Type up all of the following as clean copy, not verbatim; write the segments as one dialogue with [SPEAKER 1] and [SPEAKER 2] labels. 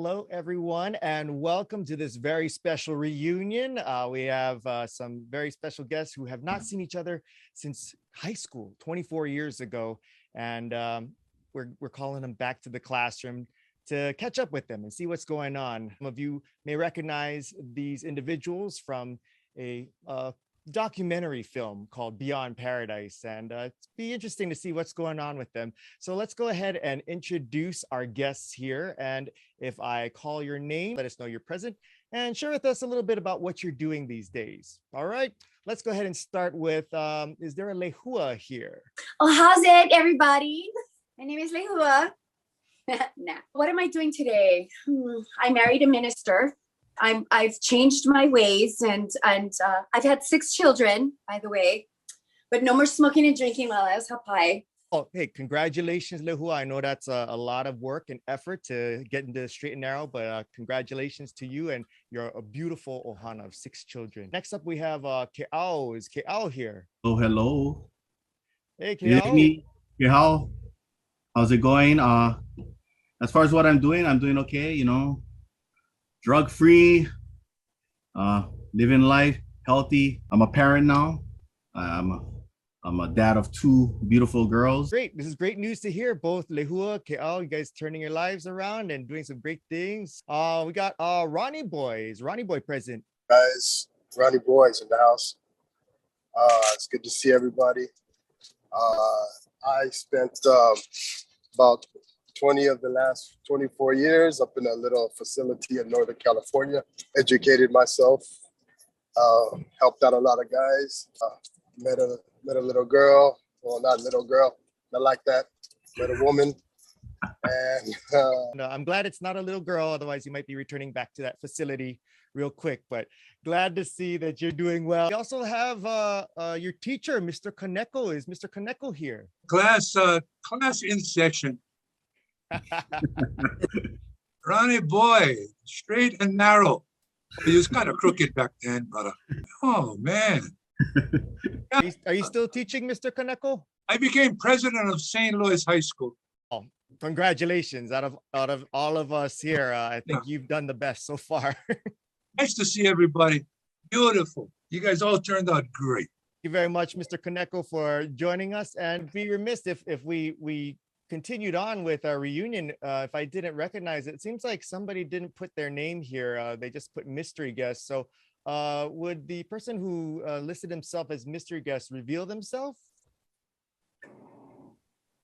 [SPEAKER 1] Hello, everyone, and welcome to this very special reunion. We have some very special guests who have not seen each other since high school, 24 years ago, and we're calling them back to the classroom to catch up with them and see what's going on. Some of you may recognize these individuals from a documentary film called Beyond Paradise, and it's be interesting to see what's going on with them. So let's go ahead and introduce our guests here. And if I call your name, let us know you're present and share with us a little bit about what you're doing these days. All right, let's go ahead and start with, is there a Lehua here?
[SPEAKER 2] Oh, how's it, everybody? My name is Lehua. Nah. What am I doing today? I married a minister. I've changed my ways, and I've had 6 children, by the way, but no more smoking and drinking while I was Hawai'i.
[SPEAKER 1] Oh, hey, congratulations, Lehua. I know that's a lot of work and effort to get into straight and narrow, but congratulations to you, and you're a beautiful ohana of 6 children. Next up, we have Keao. Is Keao here?
[SPEAKER 3] Oh, hello.
[SPEAKER 1] Hey, Keao.
[SPEAKER 3] Keao. How's it going? As far as what I'm doing okay, you know. Drug-free, living life, healthy. I'm a parent now. I'm a dad of 2 beautiful girls.
[SPEAKER 1] Great. This is great news to hear. Both Lehua, Keao, you guys turning your lives around and doing some great things. We got Ronnie Boy. Is Ronnie Boy present?
[SPEAKER 4] Guys, Ronnie Boy's in the house. It's good to see everybody. I spent about 20 of the last 24 years up in a little facility in Northern California, educated myself, helped out a lot of guys, met a little girl, well, not little girl, not like that, met a woman. And
[SPEAKER 1] no, I'm glad it's not a little girl, otherwise you might be returning back to that facility real quick, but glad to see that you're doing well. We also have your teacher, Mr. Kaneko. Is Mr. Kaneko here?
[SPEAKER 5] Class in session. Ronnie Boy, straight and narrow. He was kind of crooked back then, but oh man.
[SPEAKER 1] Are you still teaching, Mr. Kaneko?
[SPEAKER 5] I became president of St. Louis High School.
[SPEAKER 1] Oh, congratulations. Out of all of us here, I think you've done the best so far.
[SPEAKER 5] Nice to see everybody. Beautiful. You guys all turned out great.
[SPEAKER 1] Thank you very much, Mr. Kaneko, for joining us. And be remiss if we continued on with our reunion. If I didn't recognize it, it seems like somebody didn't put their name here. They just put mystery guest. So would the person who listed himself as mystery guest reveal themselves?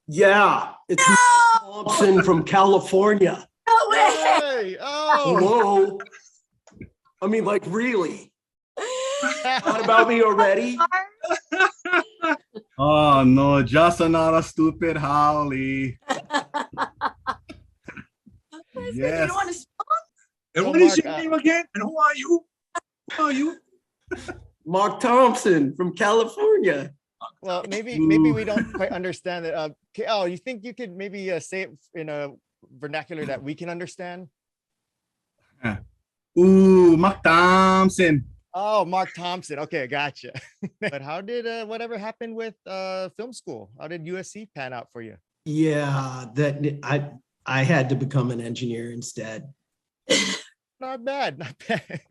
[SPEAKER 6] Yeah, it's Thompson from California.
[SPEAKER 2] No way!
[SPEAKER 1] Hey, oh,
[SPEAKER 6] Whoa. I mean, like, really? Thought about me already?
[SPEAKER 3] Oh no, just another stupid Holly.
[SPEAKER 2] You
[SPEAKER 3] Yes.
[SPEAKER 2] don't want to smoke?
[SPEAKER 5] And
[SPEAKER 1] So
[SPEAKER 5] what is
[SPEAKER 1] Mark,
[SPEAKER 5] your name again? And who are you? Who are you?
[SPEAKER 6] Mark Thompson from California.
[SPEAKER 1] well, maybe we don't quite understand it. Keao, you think you could maybe say it in a vernacular that we can understand?
[SPEAKER 3] Ooh, Mark Thompson.
[SPEAKER 1] Oh, Mark Thompson. Okay, gotcha. But how did whatever happened with film school? How did USC pan out for you?
[SPEAKER 6] Yeah, I had to become an engineer instead.
[SPEAKER 1] Not bad, not bad.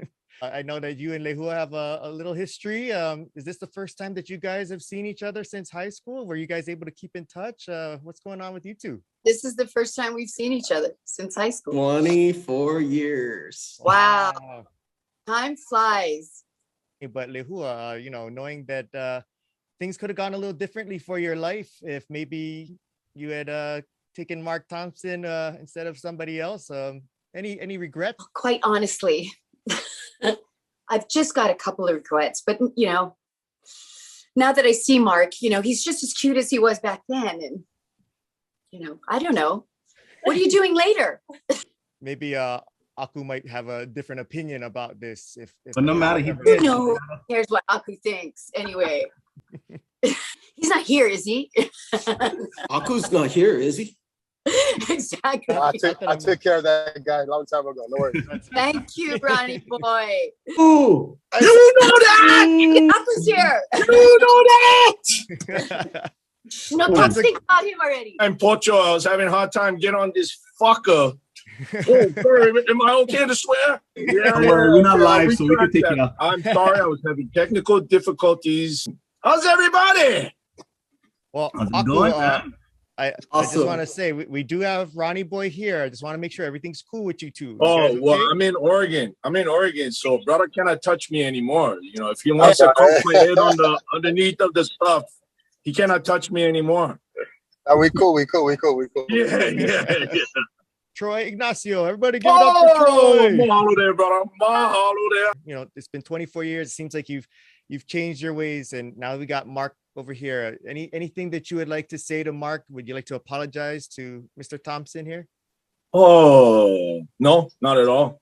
[SPEAKER 1] I know that you and Lehua have a little history. Is this the first time that you guys have seen each other since high school? Were you guys able to keep in touch? What's going on with you two?
[SPEAKER 2] This is the first time we've seen each other since high school.
[SPEAKER 6] 24 years.
[SPEAKER 2] Wow. Time flies.
[SPEAKER 1] But Lehua, knowing that things could have gone a little differently for your life if maybe you had taken Mark Thompson instead of somebody else. Any regrets?
[SPEAKER 2] Quite honestly, I've just got a couple of regrets, but now that I see Mark, he's just as cute as he was back then. And, I don't know. What are you doing later?
[SPEAKER 1] Maybe Aku might have a different opinion about this.
[SPEAKER 3] But no matter, he did.
[SPEAKER 2] No, here's what Aku thinks. Anyway, he's not here, is he?
[SPEAKER 6] Aku's not here, is he?
[SPEAKER 2] Exactly.
[SPEAKER 4] I took care of that guy a long time ago. No worries.
[SPEAKER 2] Thank you, Ronnie Boy.
[SPEAKER 6] Ooh,
[SPEAKER 5] You know that!
[SPEAKER 2] Aku's here.
[SPEAKER 5] You know that!
[SPEAKER 2] No, don't think about him already.
[SPEAKER 7] In Portugal, I was having a hard time getting on this fucker. Oh, sorry. Am I okay to swear? Yeah,
[SPEAKER 3] Don't worry, we're not live, so we can
[SPEAKER 7] retract
[SPEAKER 3] take
[SPEAKER 7] that.
[SPEAKER 3] it out.
[SPEAKER 7] I'm sorry, I was having technical difficulties. How's everybody?
[SPEAKER 1] Well,
[SPEAKER 3] How's it
[SPEAKER 1] Aku,
[SPEAKER 3] going, man?
[SPEAKER 1] I just
[SPEAKER 6] Awesome.
[SPEAKER 1] want to say we do have Ronnie Boy here. I just want to make sure everything's cool with you two. You
[SPEAKER 7] Oh,
[SPEAKER 1] guys
[SPEAKER 7] well,
[SPEAKER 1] okay?
[SPEAKER 7] I'm in Oregon, so brother cannot touch me anymore. You know, if he wants to cook my head on the underneath of the stuff, he cannot touch me anymore.
[SPEAKER 4] We cool.
[SPEAKER 7] Yeah.
[SPEAKER 1] Troy, Ignacio, everybody give it up for Troy.
[SPEAKER 7] Mahalo there, brother. Mahalo there.
[SPEAKER 1] You know, it's been 24 years. It seems like you've changed your ways, and now we got Mark over here. Anything that you would like to say to Mark? Would you like to apologize to Mr. Thompson here?
[SPEAKER 7] Oh, no, not at all.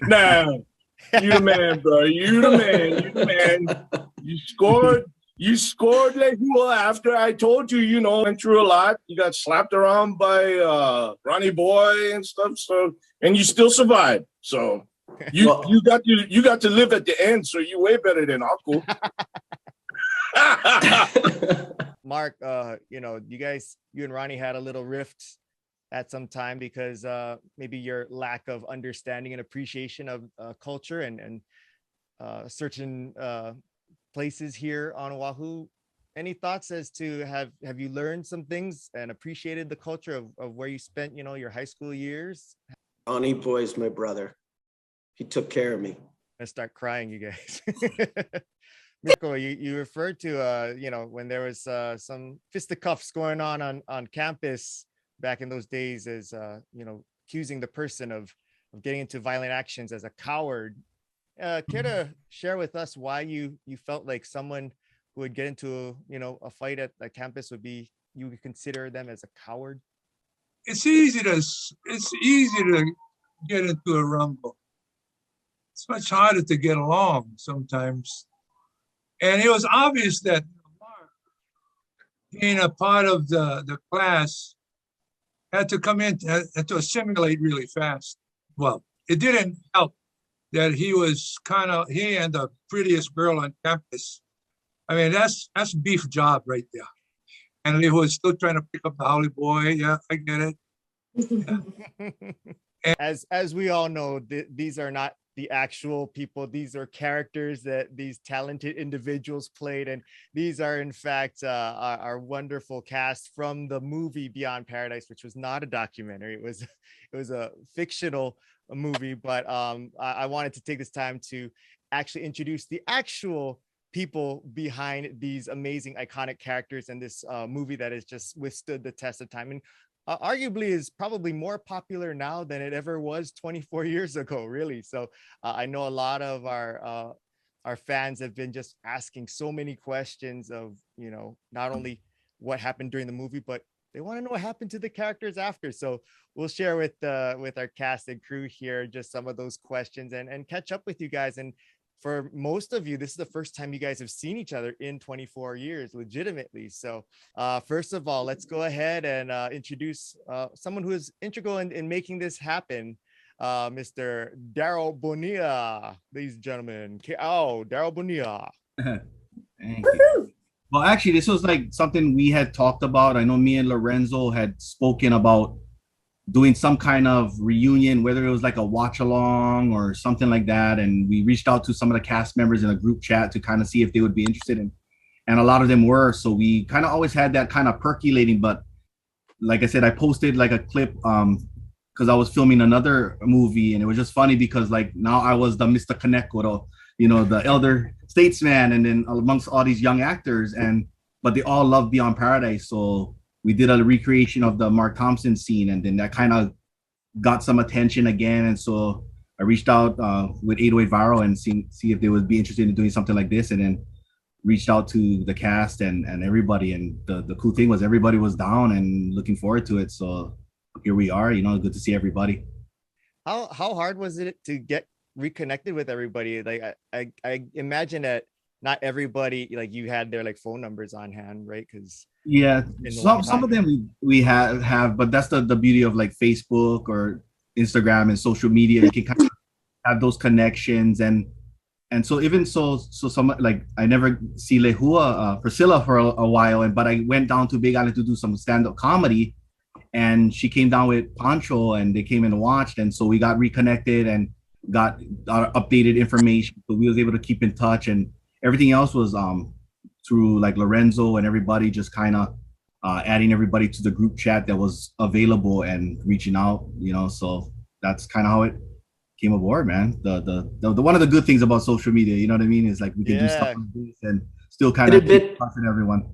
[SPEAKER 7] Nah, you the man, bro. You the man. You scored Lehua after I told you, you know, went through a lot. You got slapped around by Ronnie Boy and stuff. So, and you still survived. So you got to live at the end. So you way better than Aku.
[SPEAKER 1] Mark, you know, you and Ronnie had a little rift at some time because maybe your lack of understanding and appreciation of culture and certain places here on Oahu. Any thoughts as to have you learned some things and appreciated the culture of where you spent, you know, your high school years?
[SPEAKER 6] Ronnie Boy is my brother. He took care of me.
[SPEAKER 1] I start crying, you guys. Miko, you referred to you know, when there was some fisticuffs going on campus back in those days, as you know, accusing the person of getting into violent actions as a coward. Care to share with us why you felt like someone who would get into, you know, a fight at the campus you would consider them as a coward?
[SPEAKER 5] It's easy to get into a rumble. It's much harder to get along sometimes. And it was obvious that Mark, being a part of the class, had to come in had to assimilate really fast. Well, it didn't help that he and the prettiest girl on campus. I mean, that's beef job right there. And he was still trying to pick up the Howley boy. Yeah, I get it. Yeah.
[SPEAKER 1] As we all know, these are not the actual people. These are characters that these talented individuals played, and these are in fact our wonderful cast from the movie Beyond Paradise, which was not a documentary. It was a fictional movie, but I wanted to take this time to actually introduce the actual people behind these amazing iconic characters in this movie that has just withstood the test of time, and arguably is probably more popular now than it ever was 24 years ago, really. So I know a lot of our fans have been just asking so many questions of, you know, not only what happened during the movie, but they want to know what happened to the characters after. So we'll share with our cast and crew here just some of those questions and catch up with you guys. And for most of you, this is the first time you guys have seen each other in 24 years, legitimately. So first of all, let's go ahead and introduce someone who is integral in making this happen, Mr. Daryl Bonilla, ladies and gentlemen. Keao, Daryl Bonilla.
[SPEAKER 3] Thank you. Well, actually, this was like something we had talked about. I know me and Lorenzo had spoken about doing some kind of reunion, whether it was like a watch along or something like that. And we reached out to some of the cast members in a group chat to kind of see if they would be interested in, and a lot of them were. So we kind of always had that kind of percolating. But like I said, I posted like a clip because I was filming another movie, and it was just funny because like now I was the Mr. Kaneko, you know, the elder statesman, and then amongst all these young actors, but they all love Beyond Paradise. So we did a recreation of the Mark Thompson scene, and then that kind of got some attention again. And so I reached out with 808 Varo and see if they would be interested in doing something like this, and then reached out to the cast and everybody. And the cool thing was everybody was down and looking forward to it. So here we are, you know, good to see everybody.
[SPEAKER 1] How hard was it to get reconnected with everybody? Like I imagine that not everybody, like you had their like phone numbers on hand, right? Because
[SPEAKER 3] yeah, some of them we have, but that's the beauty of like Facebook or Instagram and social media. You can kind of have those connections, and so even so some, like I never see Lehua, Priscilla for a while, but I went down to Big Island to do some stand-up comedy, and she came down with Pancho, and they came and watched, and so we got reconnected and got updated information. So we was able to keep in touch, and everything else was through like Lorenzo and everybody just kind of adding everybody to the group chat that was available and reaching out, so that's kind of how it came aboard, man. The one of the good things about social media, you know what I mean, is like we can do stuff like this and still kind of keep touching everyone.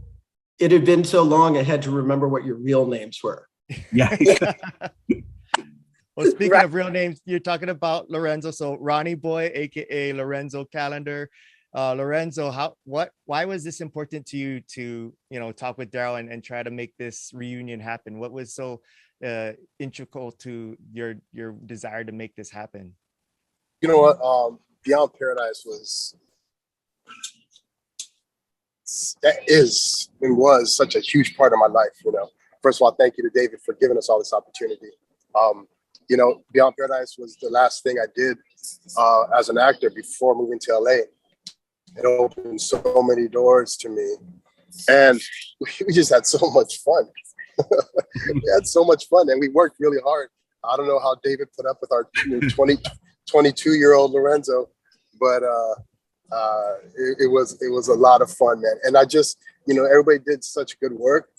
[SPEAKER 6] It had been so long, I had to remember what your real names were.
[SPEAKER 3] Yeah.
[SPEAKER 1] Well, speaking of real names, you're talking about Lorenzo. So Ronnie Boy, aka Lorenzo Callender. Lorenzo, why was this important to you to, talk with Daryl and try to make this reunion happen? What was so integral to your desire to make this happen?
[SPEAKER 4] You know what? Beyond Paradise was such a huge part of my life. First of all, thank you to David for giving us all this opportunity. Beyond Paradise was the last thing I did as an actor before moving to LA. It opened so many doors to me, and we just had so much fun. We had so much fun, and we worked really hard. I don't know how David put up with our 22-year-old Lorenzo, but it was a lot of fun, man. And I just, everybody did such good work,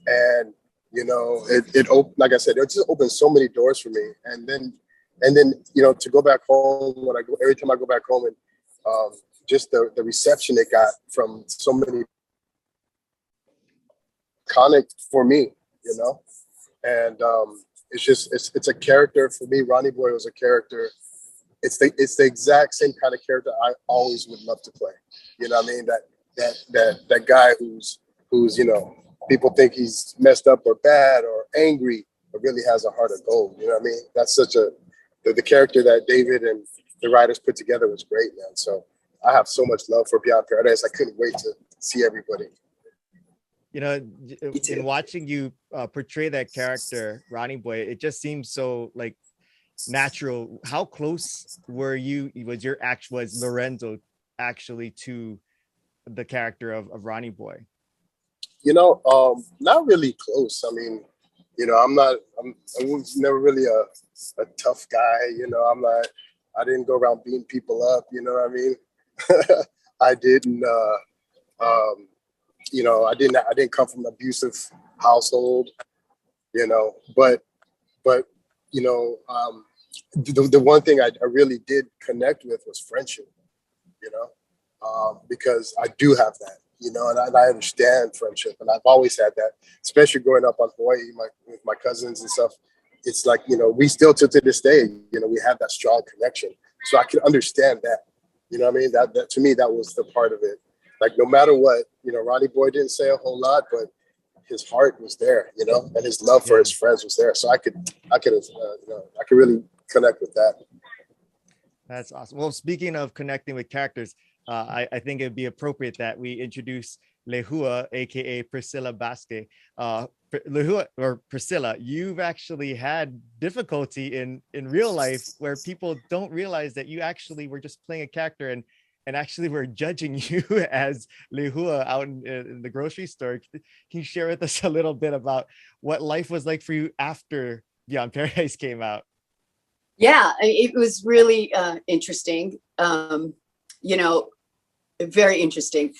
[SPEAKER 4] and it opened, like I said, it just opened so many doors for me. And then to go back home, every time I go back home, and just the reception it got from so many iconic for me, and it's a character for me. Ronnie Boy was a character. It's the exact same kind of character I always would love to play. You know what I mean? That guy who's people think he's messed up or bad or angry, but really has a heart of gold. You know what I mean? That's such the character that David and the writers put together was great, man. So I have so much love for Beyond Paradise. I couldn't wait to see everybody.
[SPEAKER 1] In watching you portray that character, Ronnie Boy, it just seems so like natural. How close was Lorenzo actually to the character of Ronnie Boy? Not really close. I mean, I was never really a tough guy. I didn't go around beating people up. You know what I mean? I didn't, I didn't come from an abusive household, but the one thing I really did connect with was friendship, because I do have that, and I understand friendship, and I've always had that, especially growing up on Hawaii, with my cousins and stuff. It's like, we still to this day, we have that strong connection. So I can understand that. You know what I mean? That to me, that was the part of it. Like, no matter what, Ronnie Boy didn't say a whole lot, but his heart was there, and his love for his friends was there. So I could really connect with that. That's awesome. Well, speaking of connecting with characters, I think it'd be appropriate that we introduce Lehua, aka Priscilla Basque. Lehua, or Priscilla, you've actually had difficulty in real life where people don't realize that you actually were just playing a character and actually we're judging you as Lehua out in the grocery store. Can you share with us a little bit about what life was like for you after Beyond Paradise came out?
[SPEAKER 2] Yeah, it was really interesting. Very interesting.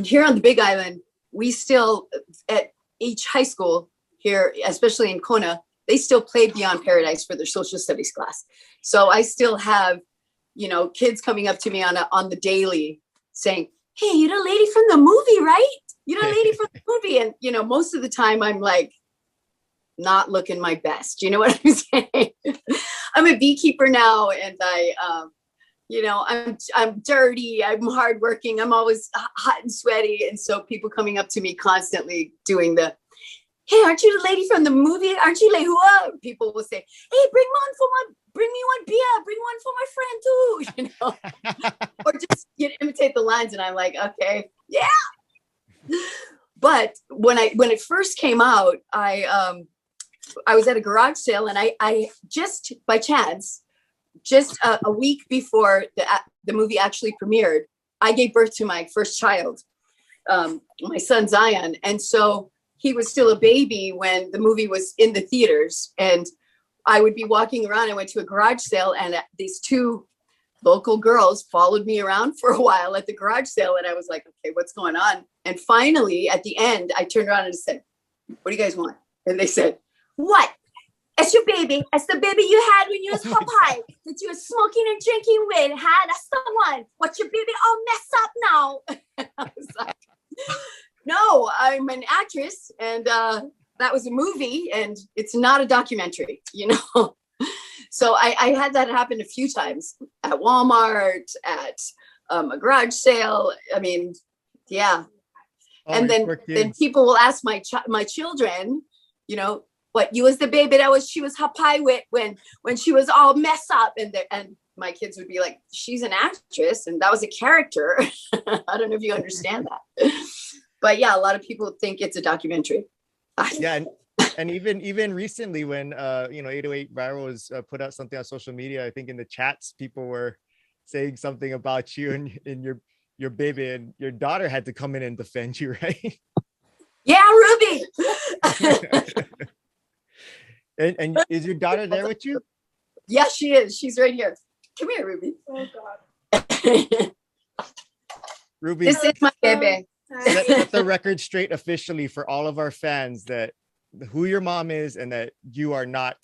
[SPEAKER 2] Here on the Big Island, we still, at each high school here, especially in Kona, they still play Beyond Paradise for their social studies class. So I still have, kids coming up to me on the daily saying, "Hey, you're the lady from the movie, right? You're the lady from the movie." And, most of the time I'm like, not looking my best. You know what I'm saying? I'm a beekeeper now, and I'm dirty, I'm hardworking, I'm always hot and sweaty. And so people coming up to me constantly doing the, "Hey, aren't you the lady from the movie? Aren't you Lehua?" People will say, "Hey, bring me one beer, bring one for my friend too," or just imitate the lines. And I'm like, okay, yeah. But when it first came out, I was at a garage sale, and I just by chance, just a week before the movie actually premiered, I gave birth to my first child, my son Zion. And so he was still a baby when the movie was in the theaters. And I would be walking around. I went to a garage sale, and these two local girls followed me around for a while at the garage sale. And I was like, okay, what's going on? And finally, at the end, I turned around and said, what do you guys want? And they said, what? It's your baby. It's the baby you had when you was Hawai'i that you were smoking and drinking with, huh? That's the one. What's your baby all messed up now? I was like, no, I'm an actress, and that was a movie, and it's not a documentary, you know? So I had that happen a few times at Walmart, at a garage sale. I mean, yeah.
[SPEAKER 1] Oh,
[SPEAKER 2] and then people will ask my children, you know, what, you was the baby that she was Hawai'i with when she was all messed up, and my kids would be like, she's an actress and that was a character. I don't know if you understand that, but yeah, a lot of people think it's a documentary.
[SPEAKER 1] Yeah, and even recently when 808 Viral was put out something on social media, I think in the chats people were saying something about you and your baby, and your daughter had to come in and defend you, right?
[SPEAKER 2] Yeah, Ruby.
[SPEAKER 1] And is your daughter there with you?
[SPEAKER 2] Yeah, she is. She's right here. Come here, Ruby. Oh God.
[SPEAKER 1] Ruby,
[SPEAKER 2] this is my baby.
[SPEAKER 1] Set the record straight officially for all of our fans that who your mom is and that you are not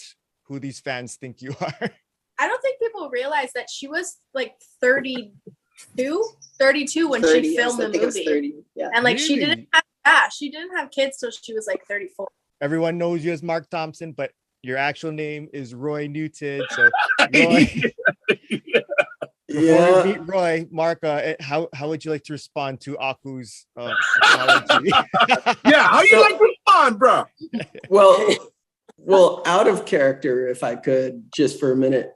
[SPEAKER 1] who these fans think you are.
[SPEAKER 8] I don't think people realize that she was like 32 when
[SPEAKER 2] 30,
[SPEAKER 8] she filmed the movie.
[SPEAKER 2] 30, yeah.
[SPEAKER 8] And like
[SPEAKER 1] Really?
[SPEAKER 8] she didn't have kids till she was like 34.
[SPEAKER 1] Everyone knows you as Mark Thompson, but your actual name is Roy Newton. So Roy, before we meet Roy, Mark, how would you like to respond to Aku's apology?
[SPEAKER 7] Yeah, how you like to respond, bro?
[SPEAKER 6] Well, out of character, if I could, just for a minute,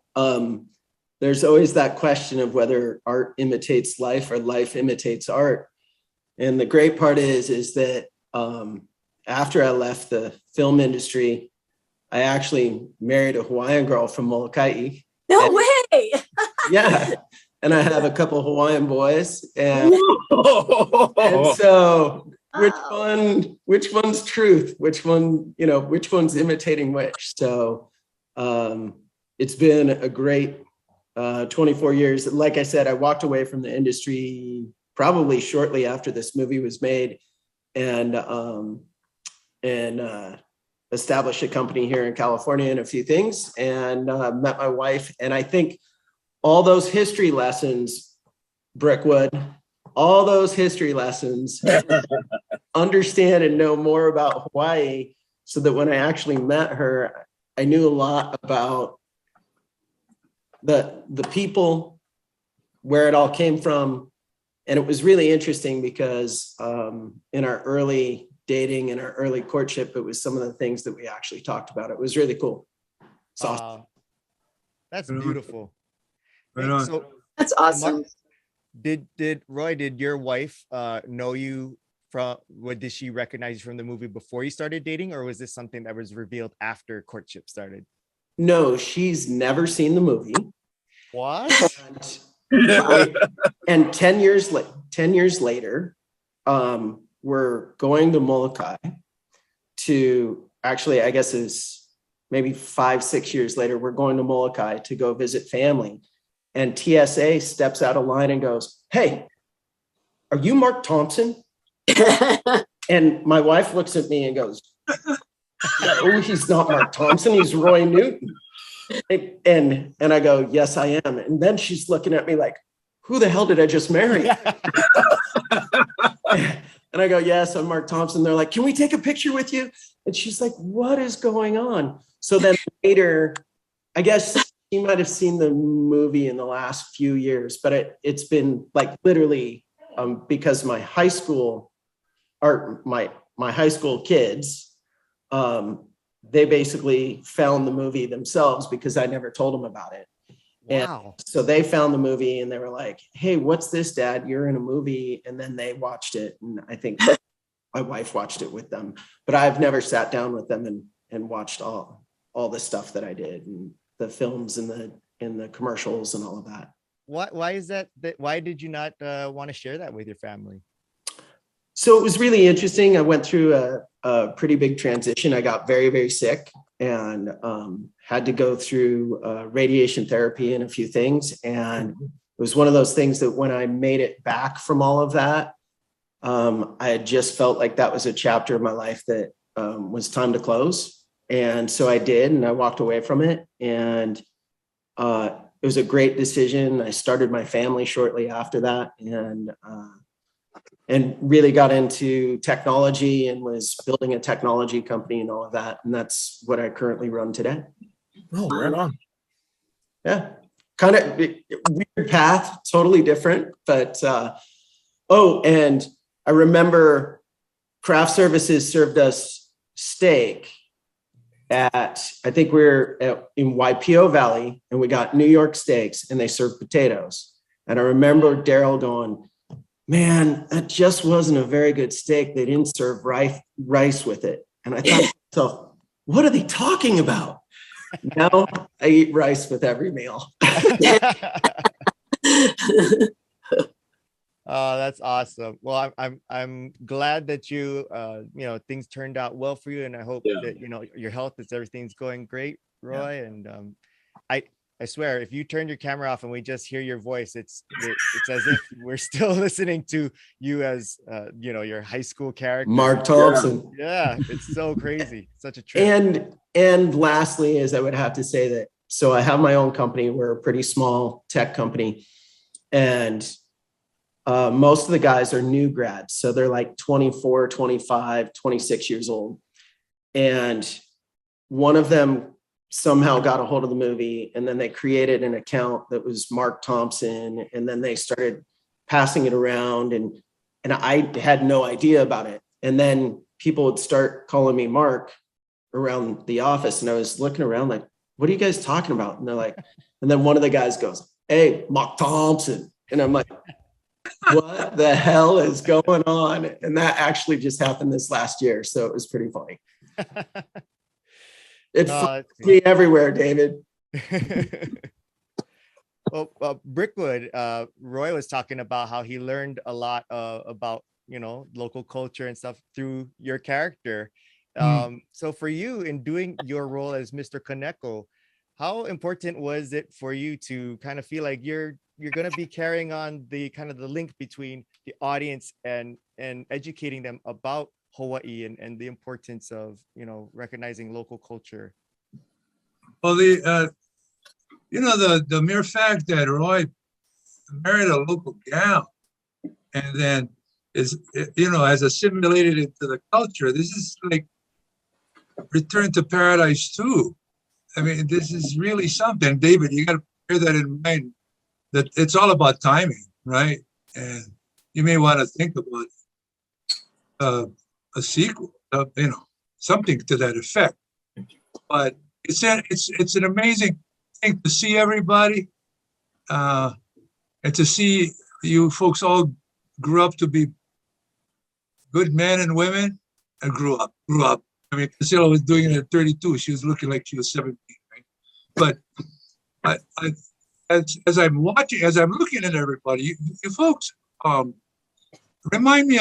[SPEAKER 6] there's always that question of whether art imitates life or life imitates art. And the great part is that after I left the film industry, I actually married a Hawaiian girl from Molokai.
[SPEAKER 2] No way.
[SPEAKER 6] Yeah. And I have a couple Hawaiian boys. And so which one's truth? Which one's imitating which? So it's been a great 24 years. Like I said, I walked away from the industry probably shortly after this movie was made, and established a company here in California and a few things, and met my wife. And I think all those history lessons, Brickwood, all those history lessons, understand and know more about Hawaii, so that when I actually met her, I knew a lot about the people, where it all came from. And it was really interesting because in our early dating and our early courtship, it was some of the things that we actually talked about. It was really cool.
[SPEAKER 1] That's beautiful.
[SPEAKER 5] Right
[SPEAKER 1] So
[SPEAKER 2] That's awesome.
[SPEAKER 1] did your wife know you from, did she recognize you from the movie before you started dating, or was this something that was revealed after courtship started?
[SPEAKER 6] No, she's never seen the movie.
[SPEAKER 1] What?
[SPEAKER 6] And 10 years later, we're going to Molokai to, actually, I guess is maybe 5-6 years later, we're going to Molokai to go visit family. And TSA steps out of line and goes, "Hey, are you Mark Thompson?" And my wife looks at me and goes, "No, he's not Mark Thompson. He's Roy Newton." And I go, "Yes, I am." And then she's looking at me like, "Who the hell did I just marry?" And I go, "Yes, I'm Mark Thompson." They're like, "Can we take a picture with you?" And she's like, "What is going on?" So then later, I guess she might have seen the movie in the last few years, but it's been like literally because my high school kids, they basically found the movie themselves because I never told them about it.
[SPEAKER 1] Wow.
[SPEAKER 6] And so they found the movie and they were like, "Hey, what's this, Dad? You're in a movie." And then they watched it. And I think my wife watched it with them, but I've never sat down with them and watched all the stuff that I did, and the films and the commercials and all of that.
[SPEAKER 1] Why is that? Why did you not want to share that with your family?
[SPEAKER 6] So it was really interesting. I went through a pretty big transition. I got very, very sick and had to go through radiation therapy and a few things. And it was one of those things that when I made it back from all of that, I had just felt like that was a chapter of my life that was time to close. And so I did, and I walked away from it. And it was a great decision. I started my family shortly after that, and really got into technology and was building a technology company and all of that. And that's what I currently run today.
[SPEAKER 7] Oh, right on.
[SPEAKER 6] Yeah, kind of weird path, totally different. But, and I remember Craft Services served us steak at, I think we were in Waipio Valley, and we got New York steaks and they served potatoes. And I remember Daryl going, man, that just wasn't a very good steak. They didn't serve rice with it. And I thought to myself, what are they talking about? Now I eat rice with every meal.
[SPEAKER 1] Oh, that's awesome. Well, I'm glad that you things turned out well for you, and I hope that your health is everything's going great, Roy. And I swear, if you turn your camera off and we just hear your voice, it's as if we're still listening to you as your high school character,
[SPEAKER 6] Mark Thompson.
[SPEAKER 1] Yeah, it's so crazy. Such a trip.
[SPEAKER 6] And lastly, is I would have to say that, so I have my own company. We're a pretty small tech company, and most of the guys are new grads. So they're like 24, 25, 26 years old. And one of them somehow got a hold of the movie, and then they created an account that was Mark Thompson, and then they started passing it around, and I had no idea about it. And then people would start calling me Mark around the office, and I was looking around like, what are you guys talking about? And they're like, and then one of the guys goes, hey, Mark Thompson. And I'm like, what the hell is going on? And that actually just happened this last year. So it was pretty funny. It follows me everywhere, David.
[SPEAKER 1] Well, Brickwood, Roy was talking about how he learned a lot about local culture and stuff through your character. So for you, in doing your role as Mr. Kaneko, how important was it for you to kind of feel like you're going to be carrying on the kind of the link between the audience and educating them about Hawaii and the importance of recognizing local culture?
[SPEAKER 5] Well, the mere fact that Roy married a local gal and then has assimilated into the culture, this is like Return to Paradise 2. I mean, this is really something. David, you got to bear that in mind, that it's all about timing, right? And you may want to think about a sequel, something to that effect. But it's an amazing thing to see everybody, and to see you folks all grew up to be good men and women, and grew up. I mean, Priscilla was doing it at 32. She was looking like she was 17, right? But as I'm watching, as I'm looking at everybody, you folks remind me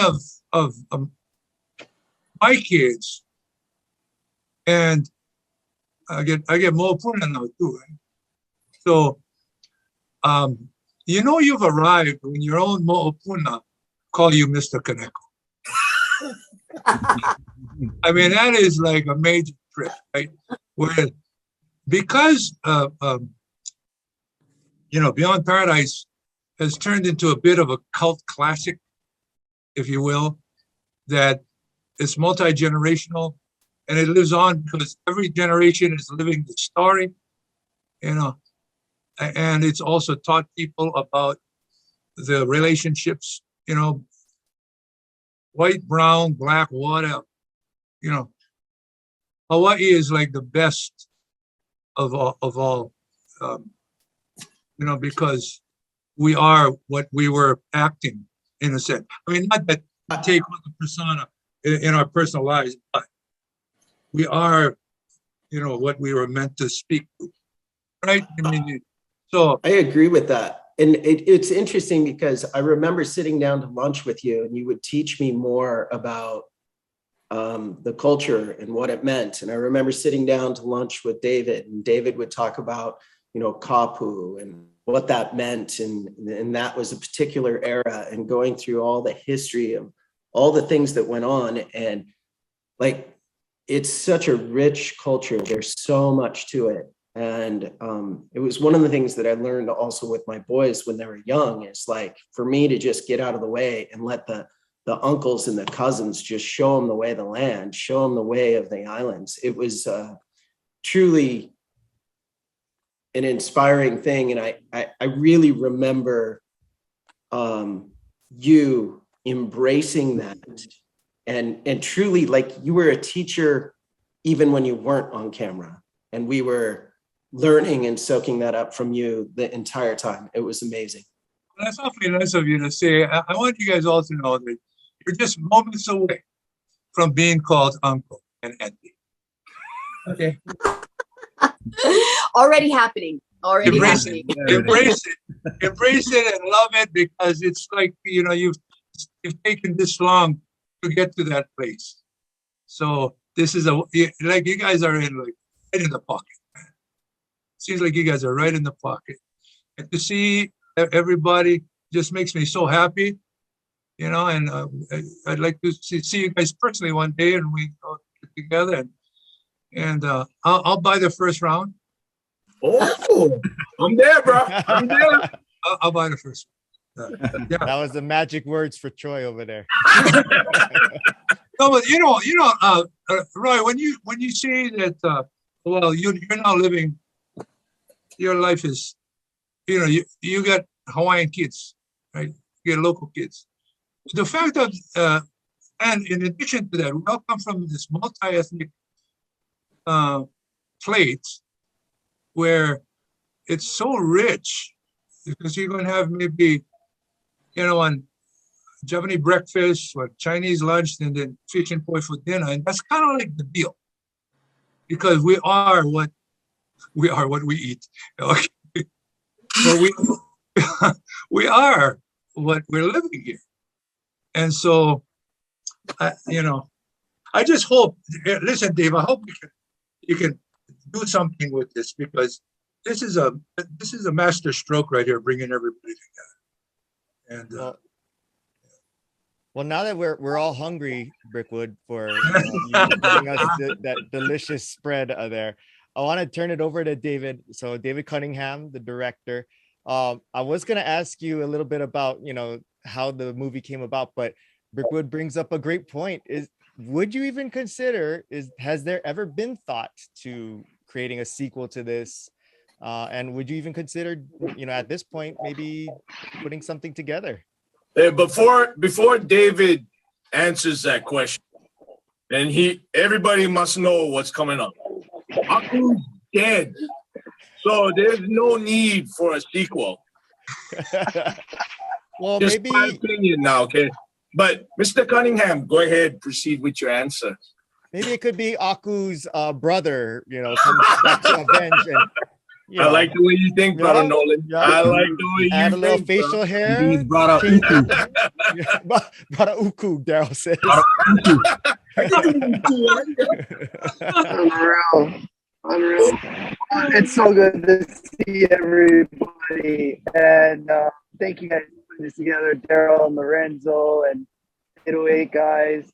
[SPEAKER 5] of my kids, and I get more puna now too. Right? So, you've arrived when your own mo'opuna call you Mr. Kaneko. I mean, that is like a major trip, right? Where, because Beyond Paradise has turned into a bit of a cult classic, if you will, that it's multi-generational, and it lives on because every generation is living the story, and it's also taught people about the relationships, white, brown, black, whatever. Hawaii is like the best of all, because we are what we were acting, in a sense. I mean, not that we take on the persona in our personal lives, but we are, what we were meant to speak to, right? I mean, so
[SPEAKER 6] I agree with that. it's interesting because I remember sitting down to lunch with you, and you would teach me more about the culture and what it meant. And I remember sitting down to lunch with David, and David would talk about, kapu and what that meant. And that was a particular era, and going through all the history of all the things that went on. And like, it's such a rich culture. There's so much to it. And it was one of the things that I learned also with my boys when they were young, is like, for me to just get out of the way and let the uncles and the cousins just show them the way of the land, show them the way of the islands. It was truly an inspiring thing. And I really remember you embracing that, and truly, like, you were a teacher even when you weren't on camera, and we were learning and soaking that up from you the entire time. It was amazing.
[SPEAKER 5] That's awfully nice of you to say. I want you guys all to know that you're just moments away from being called uncle and auntie. Okay.
[SPEAKER 2] Already happening.
[SPEAKER 5] Embrace it. Embrace it and love it, because it's like, you've taken this long to get to that place. So this is like, you guys are right in the pocket. Seems like you guys are right in the pocket. And to see everybody just makes me so happy, and I'd like to see you guys personally one day, and we all get together, and I'll buy the first round.
[SPEAKER 7] Oh, I'm there, bro. I'm there.
[SPEAKER 5] I'll buy the first one.
[SPEAKER 1] Yeah. That was the magic words for Troy over there.
[SPEAKER 5] No, but Roy, when you say that, you're now living, your life is, you got Hawaiian kids, right? You get local kids. The fact that, and in addition to that, we all come from this multi-ethnic plate where it's so rich, because you're going to have maybe, on Japanese breakfast or Chinese lunch, and then fish and pork for dinner. And that's kind of like the deal, because we are what we eat. Okay? So we are what we're living here. And so, I just hope, listen, Dave, I hope you can do something with this, because this is a master stroke right here, bringing everybody together. And
[SPEAKER 1] well, now that we're all hungry, Brickwood, for you giving us that delicious spread there, I want to turn it over to David. So David Cunningham, the director. I was going to ask you a little bit about, how the movie came about, but Brickwood brings up a great point. Would you even consider, has there ever been thought to creating a sequel to this? And would you even consider, at this point, maybe putting something together?
[SPEAKER 7] Before David answers that question, and everybody must know what's coming up. Aku's dead, so there's no need for a sequel.
[SPEAKER 1] Well,
[SPEAKER 7] just
[SPEAKER 1] maybe
[SPEAKER 7] my opinion now, okay? But Mr. Cunningham, go ahead, proceed with your answer.
[SPEAKER 1] Maybe it could be Aku's brother, comes back to avenge. And
[SPEAKER 7] I like the way you think, brother Nolan. I like the way you
[SPEAKER 1] add a little
[SPEAKER 7] think,
[SPEAKER 1] facial hair.
[SPEAKER 3] He's brought up Uku.
[SPEAKER 1] Brought a uku, Daryl says.
[SPEAKER 9] Unreal. It's so good to see everybody, and thank you guys for putting this together, Daryl and Lorenzo and 808 guys.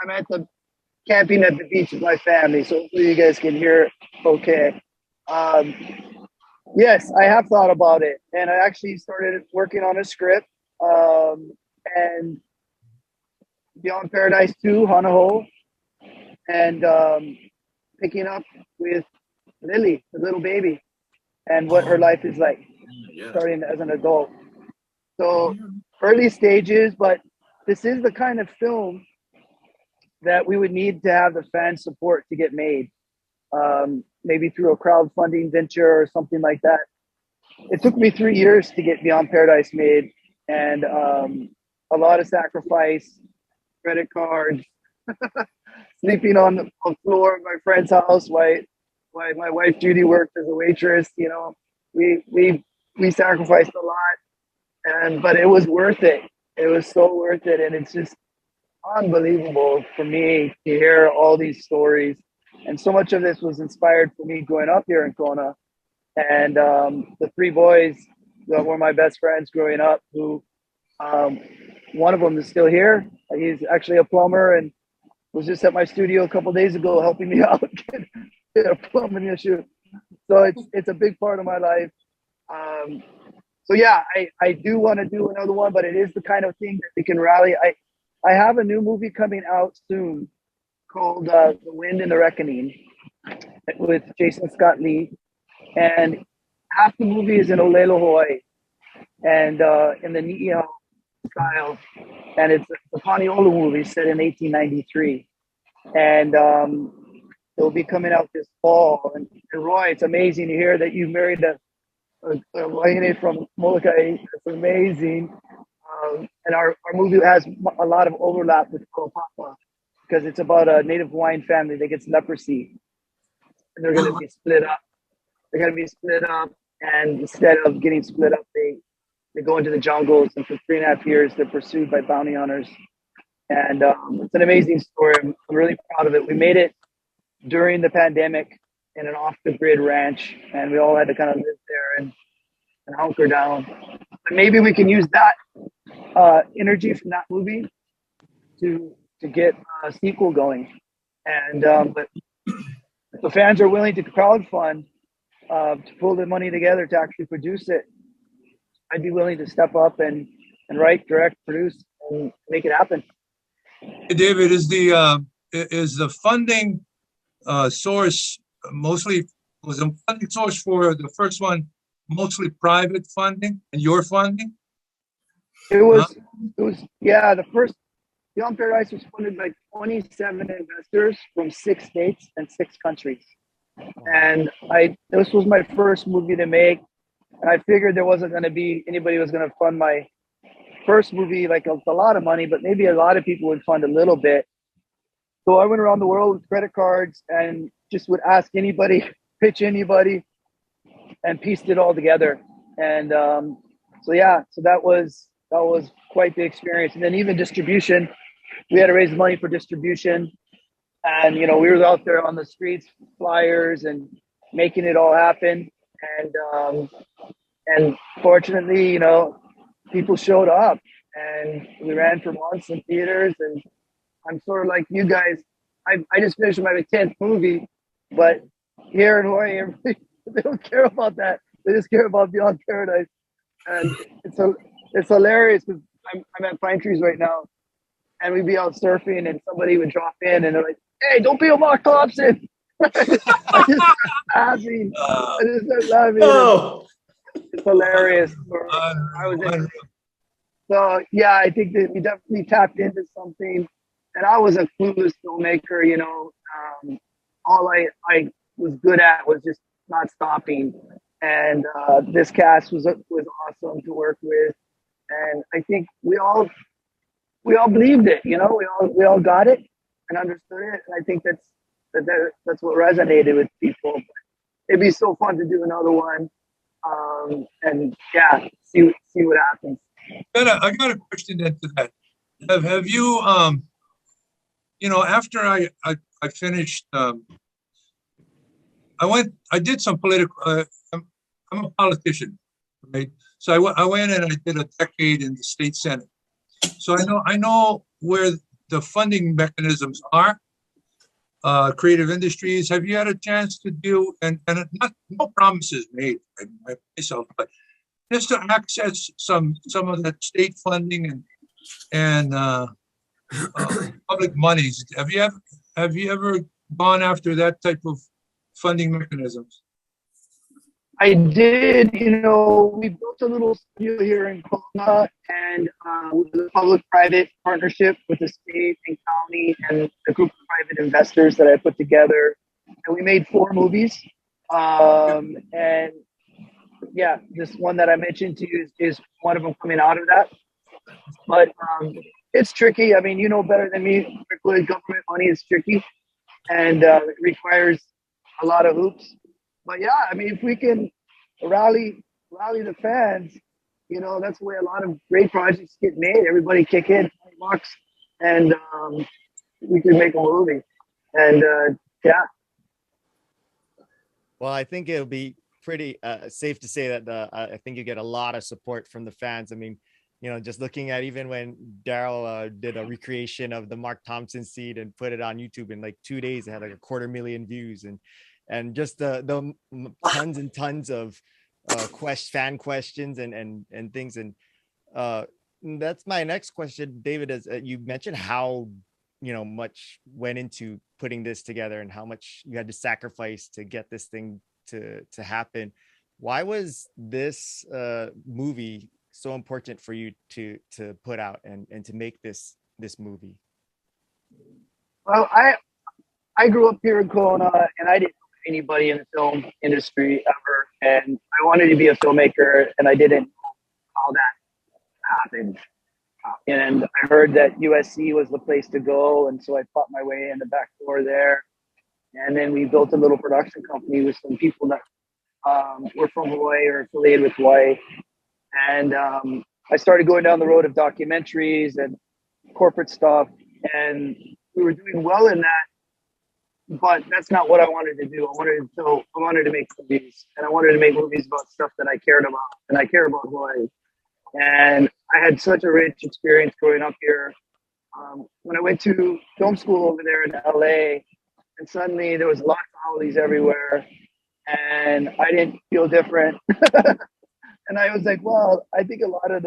[SPEAKER 9] I'm at the camping at the beach with my family, so hopefully you guys can hear okay. Yes, I have thought about it, and I actually started working on a script, and Beyond Paradise 2, Hanaho, and picking up with Lily, the little baby, and what her life is like, starting as an adult. So early stages, but this is the kind of film that we would need to have the fan support to get made. Maybe through a crowdfunding venture or something like that. It took me 3 years to get Beyond Paradise made, and a lot of sacrifice, credit cards, sleeping on the floor of my friend's house while my wife Judy worked as a waitress. We sacrificed a lot, but it was worth it. It was so worth it, and it's just unbelievable for me to hear all these stories. And so much of this was inspired for me growing up here in Kona. And the three boys that were my best friends growing up, who one of them is still here. He's actually a plumber and was just at my studio a couple of days ago helping me out get a plumbing issue. So it's a big part of my life. So yeah, I do want to do another one, but it is the kind of thing that we can rally. I have a new movie coming out soon called The Wind and the Reckoning with Jason Scott Lee. And half the movie is in Olelo, Hawaii, and in the Ni'ihau style. And it's a Paniolo movie set in 1893. And it'll be coming out this fall. And Roy, it's amazing to hear that you married a Wahine from Molokai. It's amazing. And our movie has a lot of overlap with Kopapa because it's about a Native Hawaiian family that gets leprosy. And they're going to be split up. They're going to be split up. And instead of getting split up, they go into the jungles. And for 3.5 years, they're pursued by bounty hunters. And it's an amazing story. I'm really proud of it. We made it during the pandemic in an off-the-grid ranch. And we all had to kind of live there and hunker down. But maybe we can use that energy from that movie to get a sequel going. And but if the fans are willing to crowdfund to pull the money together to actually produce it, I'd be willing to step up and write, direct, produce, and make it happen.
[SPEAKER 5] Hey, David, is the funding source mostly, was the funding source for the first one mostly private funding and your funding?
[SPEAKER 9] It was yeah, the first Beyond Paradise was funded by 27 investors from 6 states and 6 countries. And this was my first movie to make. And I figured there wasn't going to be anybody who was going to fund my first movie, like a lot of money, but maybe a lot of people would fund a little bit. So I went around the world with credit cards and just would ask anybody, pitch anybody, and pieced it all together. And so that was quite the experience. And then even distribution, we had to raise money for distribution. And, we were out there on the streets, flyers and making it all happen. And fortunately, people showed up and we ran for months in theaters. And I'm sort of like you guys, I just finished my 10th movie, but here in Hawaii, they don't care about that. They just care about Beyond Paradise. And it's hilarious because I'm at Pine Trees right now and we'd be out surfing and somebody would drop in and they're like, "Hey, don't be a Mark Thompson." I just start laughing.
[SPEAKER 6] Oh.
[SPEAKER 9] It's hilarious. So yeah, I think that we definitely tapped into something. And I was a clueless filmmaker, all I was good at was just not stopping. And this cast was awesome to work with. And I think we all believed it, we all got it and understood it. And I think that's what resonated with people. It'd be so fun to do another one. And yeah, see what happens.
[SPEAKER 5] I got a question into that. Have you after I finished, I did some political, I'm a politician, right? So I went and I did a decade in the state Senate. So I know where the funding mechanisms are, creative industries. Have you had a chance to do, and no promises made by myself, but just to access some of that state funding and public monies? Have you ever gone after that type of funding mechanisms?
[SPEAKER 9] I did, we built a little studio here in Kona and with a public-private partnership with the state and county and a group of private investors that I put together. And we made 4 movies. And yeah, this one that I mentioned to you is one of them coming out of that. But it's tricky. I mean, you know better than me, Brickwood government money is tricky and it requires a lot of hoops. But yeah, I mean, if we can rally the fans You know, that's the way a lot of great projects get made. Everybody kick in $20 and we can make a movie. And yeah.
[SPEAKER 1] Well, I think it'll be pretty safe to say that I think you get a lot of support from the fans. I mean, you know, just looking at even when Daryl did a recreation of the Mark Thompson scene and put it on YouTube in like 2 days, it had like 250,000 views, and just the tons and tons of fan questions and things. And that's my next question, David. Is you mentioned how much went into putting this together and how much you had to sacrifice to get this thing to happen. Why was this movie so important for you to put out and to make this movie?
[SPEAKER 9] Well, I grew up here in Kona, and I didn't know anybody in the film industry ever, and I wanted to be a filmmaker, and I didn't know how that happened. And I heard that USC was the place to go, and so I fought my way in the back door there. And then we built a little production company with some people that were from Hawaii or affiliated with Hawaii. And I started going down the road of documentaries and corporate stuff, and we were doing well in that. But that's not what I wanted to do. I wanted to make movies, and I wanted to make movies about stuff that I cared about, and I care about Hawaii. And I had such a rich experience growing up here. When I went to film school over there in LA, and suddenly there was lots of howlies everywhere, and I didn't feel different. And I was like, well, I think a lot of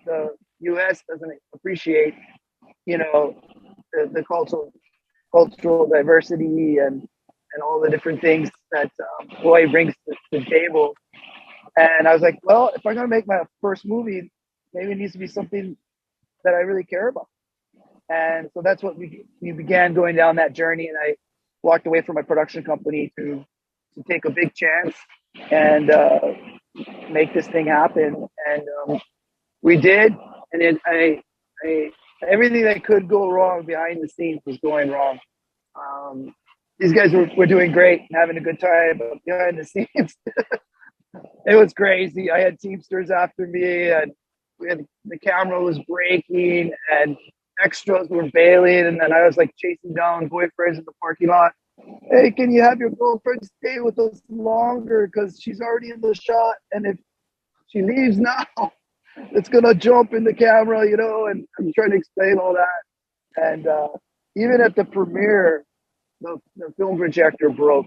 [SPEAKER 9] the U.S. doesn't appreciate, the cultural diversity and all the different things that Hawaii brings to the table. And I was like, well, if I'm going to make my first movie, maybe it needs to be something that I really care about. And so that's what we began going down that journey. And I walked away from my production company to take a big chance and make this thing happen. And we did. And then everything that could go wrong behind the scenes was going wrong. These guys were doing great and having a good time, but behind the scenes, it was crazy. I had Teamsters after me, and the camera was breaking, and extras were bailing, and then I was like chasing down boyfriends in the parking lot. Hey, can you have your girlfriend stay with us longer? Because she's already in the shot, and if she leaves now, it's gonna jump in the camera, and I'm trying to explain all that. And even at the premiere, the film projector broke.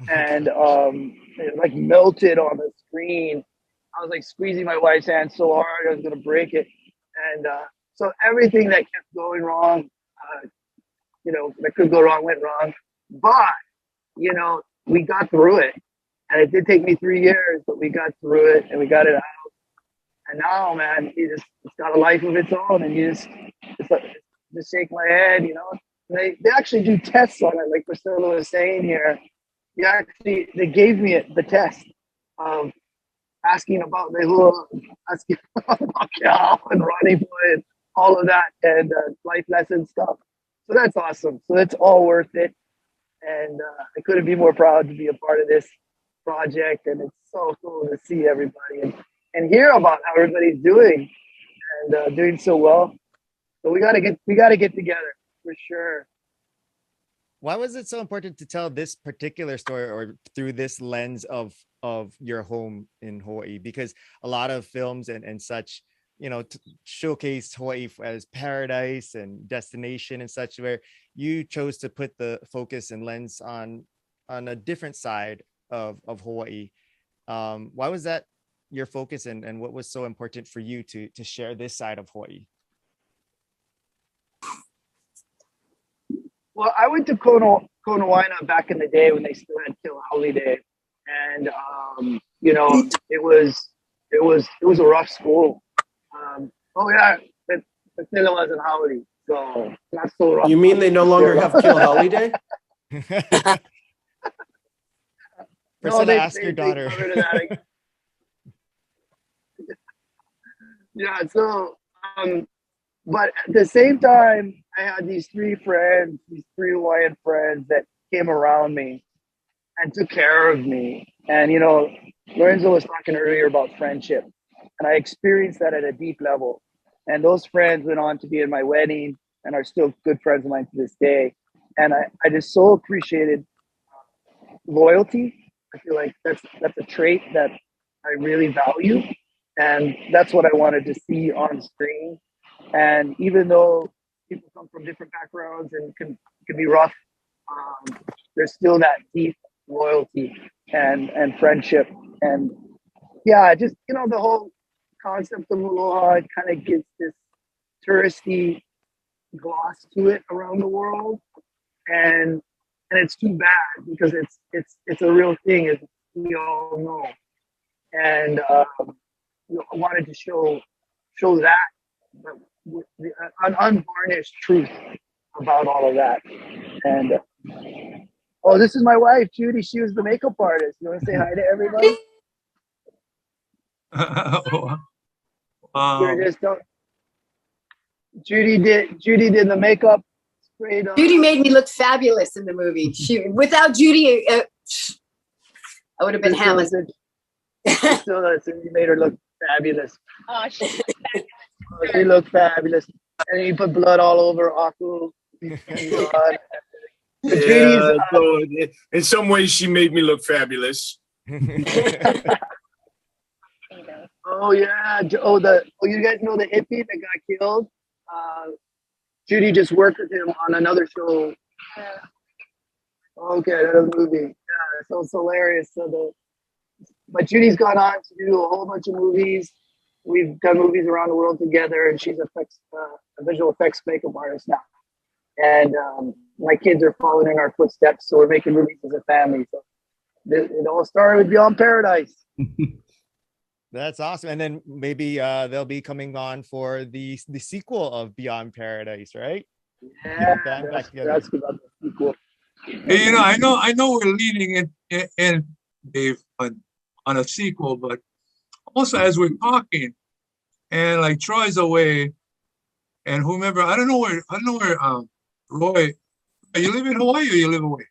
[SPEAKER 9] And it like melted on the screen. I was like squeezing my wife's hand so hard I was gonna break it. And so everything that kept going wrong, that could go wrong, went wrong. But we got through it, and it did take me 3 years, but we got through it and we got it out. And now, man, it's got a life of its own, and just shake my head, And they actually do tests on it, like Priscilla was saying here. They gave me the test of asking about Lehua, asking about Keao and Ronnie Boy and all of that, and life lesson stuff. So that's awesome. So that's all worth it. And I couldn't be more proud to be a part of this project. And it's so cool to see everybody and hear about how everybody's doing and doing so well. So we gotta get together for sure.
[SPEAKER 1] Why was it so important to tell this particular story or through this lens of your home in Hawaii? Because a lot of films and such, showcase Hawaii as paradise and destination and such, where you chose to put the focus and lens on a different side of Hawaii. Why was that your focus, and what was so important for you to share this side of Hawaii?
[SPEAKER 9] Well, I went to Konawaina back in the day when they still had Kill Holiday, and it was a rough school. Priscilla wasn't Holiday, so not so rough.
[SPEAKER 6] You mean they no longer have Kill Holiday?
[SPEAKER 1] Priscilla, ask your daughter.
[SPEAKER 9] Yeah, so but at the same time, I had these three Hawaiian friends that came around me and took care of me. And, Lorenzo was talking earlier about friendship. And I experienced that at a deep level. And those friends went on to be in my wedding and are still good friends of mine to this day. And I just so appreciated loyalty. I feel like that's a trait that I really value. And that's what I wanted to see on screen. And even though people come from different backgrounds and can be rough, there's still that deep loyalty and friendship. And yeah, just, you know, the whole concept of aloha, it kind of gives this touristy gloss to it around the world. And it's too bad because it's a real thing, as we all know. And you know, I wanted to show that an unvarnished truth about all of that. And oh, this is my wife, Judy. She was the makeup artist. You want to say hi to everybody? Judy did the makeup. Sprayed on.
[SPEAKER 2] Judy made me look fabulous in the movie. Without Judy, I would have been hammered.
[SPEAKER 9] So you made her look fabulous.
[SPEAKER 8] Oh,
[SPEAKER 9] she looked fabulous. And you put blood all over Aku.
[SPEAKER 7] Yeah, so in some ways, she made me look fabulous.
[SPEAKER 9] Oh yeah! You guys know the hippie that got killed? Judy just worked with him on another show. Okay, another movie. Yeah, so it's hilarious. But Judy's gone on to do a whole bunch of movies. We've done movies around the world together, and she's a visual effects makeup artist now. And my kids are following in our footsteps, so we're making movies as a family. So it all started with Beyond Paradise.
[SPEAKER 1] That's awesome. And then maybe they'll be coming on for the sequel of Beyond Paradise, right?
[SPEAKER 9] Yeah, that's about the sequel.
[SPEAKER 5] Hey, you know, I know we're leading in Dave on a sequel, but also as we're talking, and like Troy's away, and whomever, I don't know where Roy, you live in Hawaii or you live away?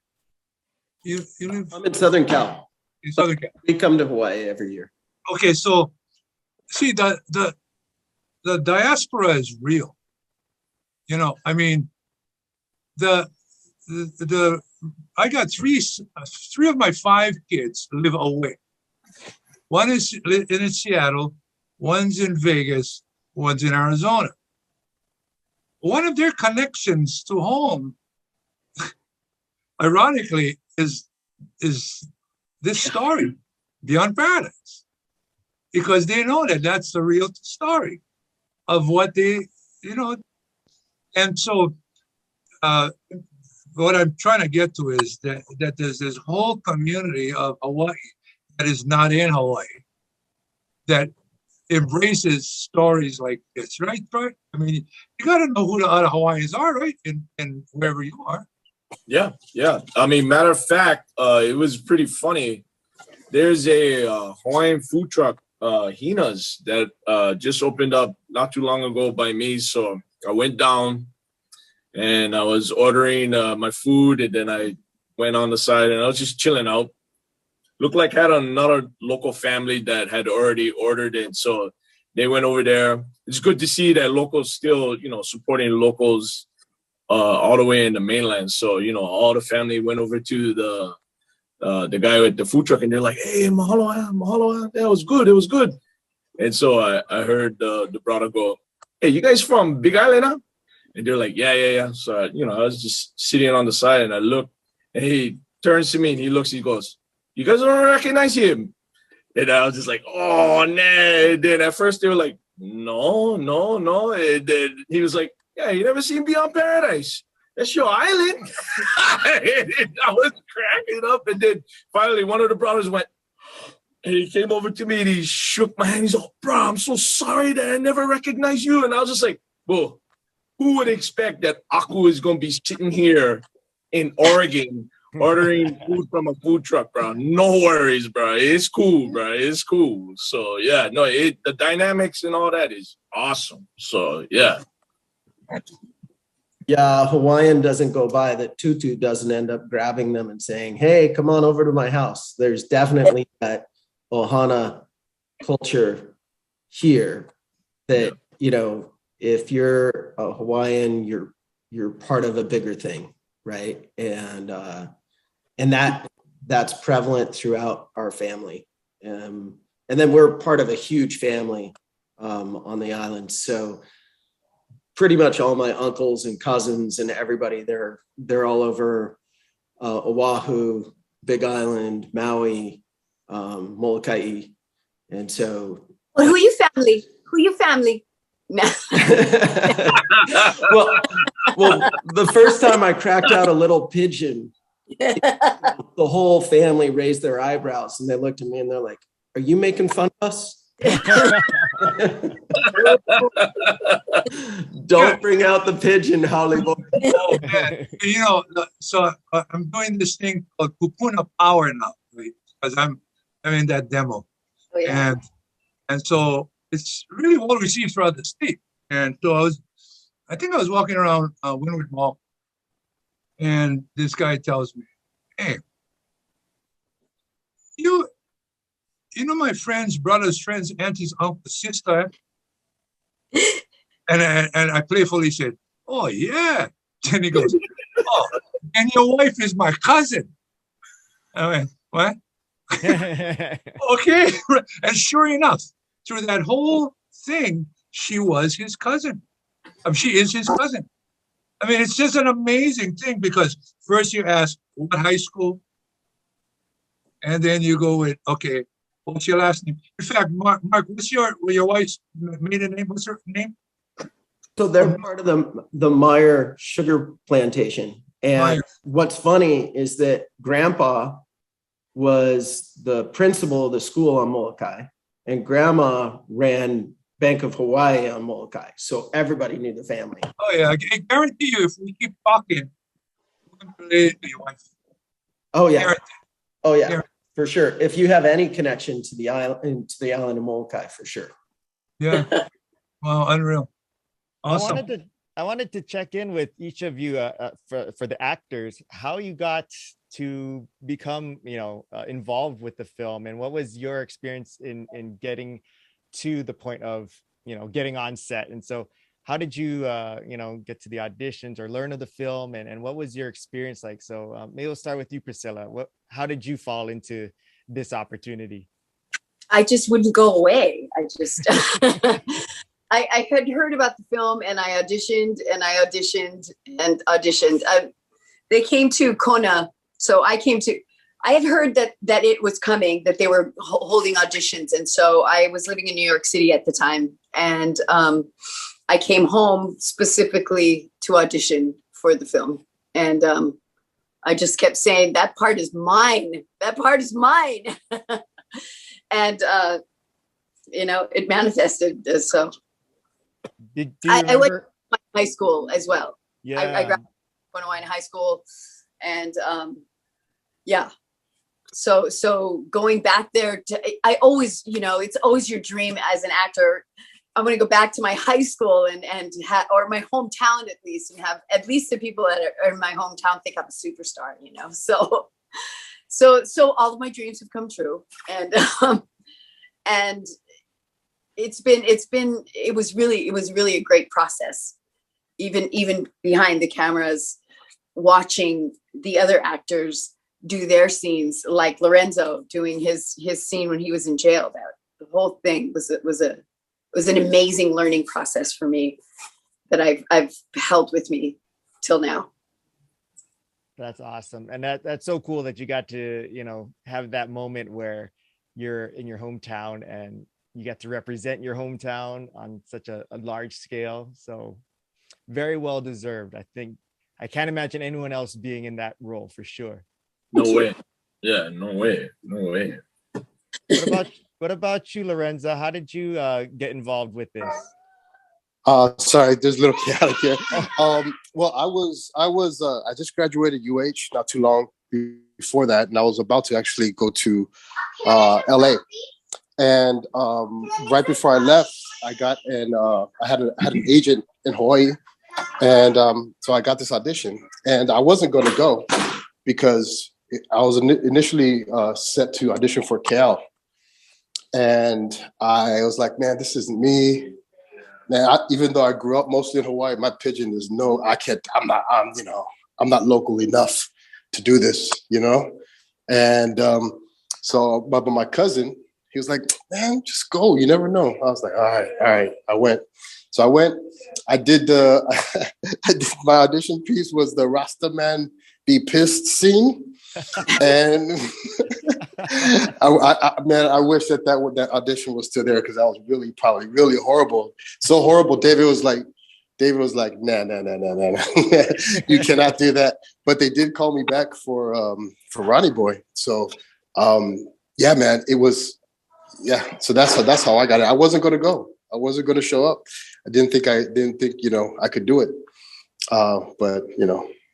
[SPEAKER 5] You live?
[SPEAKER 6] I'm in Southern Cal.
[SPEAKER 5] In Southern Cal.
[SPEAKER 6] We come to Hawaii every year.
[SPEAKER 5] Okay, so see the diaspora is real. You know, I mean, the I got three of my 5 kids live away. One is in Seattle, one's in Vegas, one's in Arizona. One of their connections to home, ironically, is this story, Beyond Paradise, because they know that that's the real story of what they, you know. And so what I'm trying to get to is that there's this whole community of Hawaii that is not in Hawaii that embraces stories like this, right? Right? I mean, you got to know who the other Hawaiians are, right? And wherever you are.
[SPEAKER 7] Yeah. I mean, matter of fact, it was pretty funny. There's a Hawaiian food truck, Hina's, that just opened up not too long ago by me. So I went down and I was ordering my food, and then I went on the side and I was just chilling out. Looked like I had another local family that had already ordered it. So they went over there. It's good to see that locals still, you know, supporting locals all the way in the mainland. So, you know, all the family went over to the guy with the food truck, and they're like, "Hey, mahalo, that was good. It was good." And so I heard the brother go, "Hey, you guys from Big Island, huh?" And they're like, yeah. So, you know, I was just sitting on the side, and I looked, and he turns to me and he goes, "You guys don't recognize him?" And I was just like, "Oh, nah." And then at first they were like, no. And then he was like, "Yeah, you never seen Beyond Paradise? That's your island." And I was cracking up. And then finally one of the brothers went, and he came over to me and he shook my hand. He's like, "Bro, I'm so sorry that I never recognized you." And I was just like, "Whoa, who would expect that Aku is going to be sitting here in Oregon ordering food from a food truck, bro? No worries, bro. It's cool, bro. It's cool." So, yeah, no, the dynamics and all that is awesome. So, yeah.
[SPEAKER 6] Yeah, Hawaiian doesn't go by that Tutu doesn't end up grabbing them and saying, "Hey, come on over to my house." There's definitely that Ohana culture here that, you know, if you're a Hawaiian, you're part of a bigger thing, right? And that's prevalent throughout our family. And then we're part of a huge family on the island. So pretty much all my uncles and cousins and everybody, they're all over Oahu, Big Island, Maui, Molokai. And so.
[SPEAKER 2] Well, who you family? Who you family? No.
[SPEAKER 6] well, the first time I cracked out a little pigeon, the whole family raised their eyebrows and they looked at me and they're like, "Are you making fun of us?" Don't bring out the pigeon, Hollywood.
[SPEAKER 5] Oh man, you know, so I'm doing this thing called Kupuna Power now, right? Because I'm in that demo, and so it's really well received throughout the state. And so I think I was walking around Windward Mall, and this guy tells me, "Hey, you know my friends, brothers, friends, aunties, uncles, sister." And I playfully said, "Oh yeah." And he goes, "Oh, and your wife is my cousin." I went, "What?" Okay. And sure enough, through that whole thing, she was his cousin. She is his cousin. I mean, it's just an amazing thing because first you ask, what high school? And then you go with, okay, what's your last name? In fact, Mark, what's your wife's maiden name? What's her name?
[SPEAKER 6] So they're part of the Meyer sugar plantation. And what's funny is that Grandpa was the principal of the school on Molokai, and Grandma ran Bank of Hawaii on Molokai. So everybody knew the family.
[SPEAKER 5] Oh yeah, I guarantee you, if we keep talking, we're going to relate to your wife.
[SPEAKER 6] Oh yeah.
[SPEAKER 5] Guarantee.
[SPEAKER 6] Oh yeah, guarantee. For sure. If you have any connection to the island of Molokai, for sure.
[SPEAKER 5] Yeah. Wow, unreal. Awesome.
[SPEAKER 1] I wanted to check in with each of you for the actors, how you got to become, involved with the film, and what was your experience in getting to the point of, getting on set. And so how did you, get to the auditions or learn of the film, and what was your experience like? So maybe we'll start with you, Priscilla. How did you fall into this opportunity?
[SPEAKER 2] I just wouldn't go away. I just, I had heard about the film and I auditioned and I auditioned and auditioned. They came to Kona. So I had heard that it was coming, that they were holding auditions. And so I was living in New York City at the time. And I came home specifically to audition for the film. And I just kept saying, that part is mine. That part is mine. And, it manifested. So
[SPEAKER 1] did you
[SPEAKER 2] I went to high school as well.
[SPEAKER 1] Yeah.
[SPEAKER 2] I graduated from Hawai'i high school. And so going back there I always, it's always your dream as an actor. I'm going to go back to my high school and or my hometown at least, and have at least the people that are in my hometown think I'm a superstar, So all of my dreams have come true, and it was really a great process, even behind the cameras, watching the other actors do their scenes, like Lorenzo doing his scene when he was in jail. The whole thing was an amazing learning process for me that I've held with me till now.
[SPEAKER 1] That's awesome. And that's so cool that you got to, have that moment where you're in your hometown and you get to represent your hometown on such a large scale. So very well deserved. I can't imagine anyone else being in that role for sure.
[SPEAKER 7] No way. Yeah, no way.
[SPEAKER 1] What about you, Lorenzo? How did you get involved with this?
[SPEAKER 4] Sorry, there's a little chaotic here. Well, I just graduated UH not too long before that, and I was about to actually go to LA. And right before I left, I got I had an agent in Hawaii, and so I got this audition, and I wasn't going to go because I was initially set to audition for Keao. And I was like, man, this isn't me. Man, even though I grew up mostly in Hawaii, my pidgin is I'm not local enough to do this, And but my cousin, he was like, man, just go. You never know. I was like, all right. I went. So I went, I did my audition piece was the Rasta man be pissed scene. And I wish that audition was still there because that was probably really horrible. So horrible. David was like, nah. You cannot do that. But they did call me back for Ronnie Boy. So yeah, man, it was, yeah. So that's how I got it. I wasn't going to go. I wasn't going to show up. I didn't think I could do it. But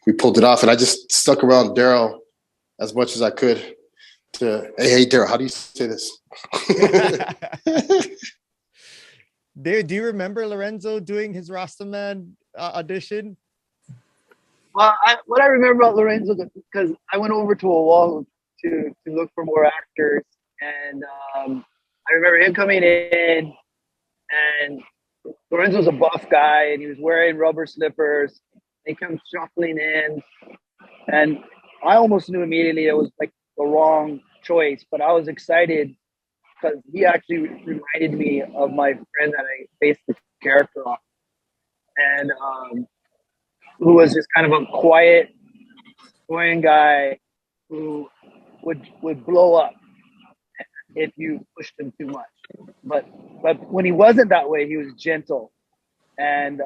[SPEAKER 4] we pulled it off, and I just stuck around Daryl as much as I could to, hey, Daryl, how do you say this?
[SPEAKER 1] Do you remember Lorenzo doing his Rastaman audition?
[SPEAKER 9] Well, what I remember about Lorenzo, because I went over to a wall to look for more actors, and I remember him coming in, and Lorenzo's a buff guy, and he was wearing rubber slippers. He comes shuffling in, and I almost knew immediately it was like the wrong choice, but I was excited because he actually reminded me of my friend that I based the character on, and who was just kind of a quiet, annoying guy who would blow up if you pushed him too much. But when he wasn't that way, he was gentle, and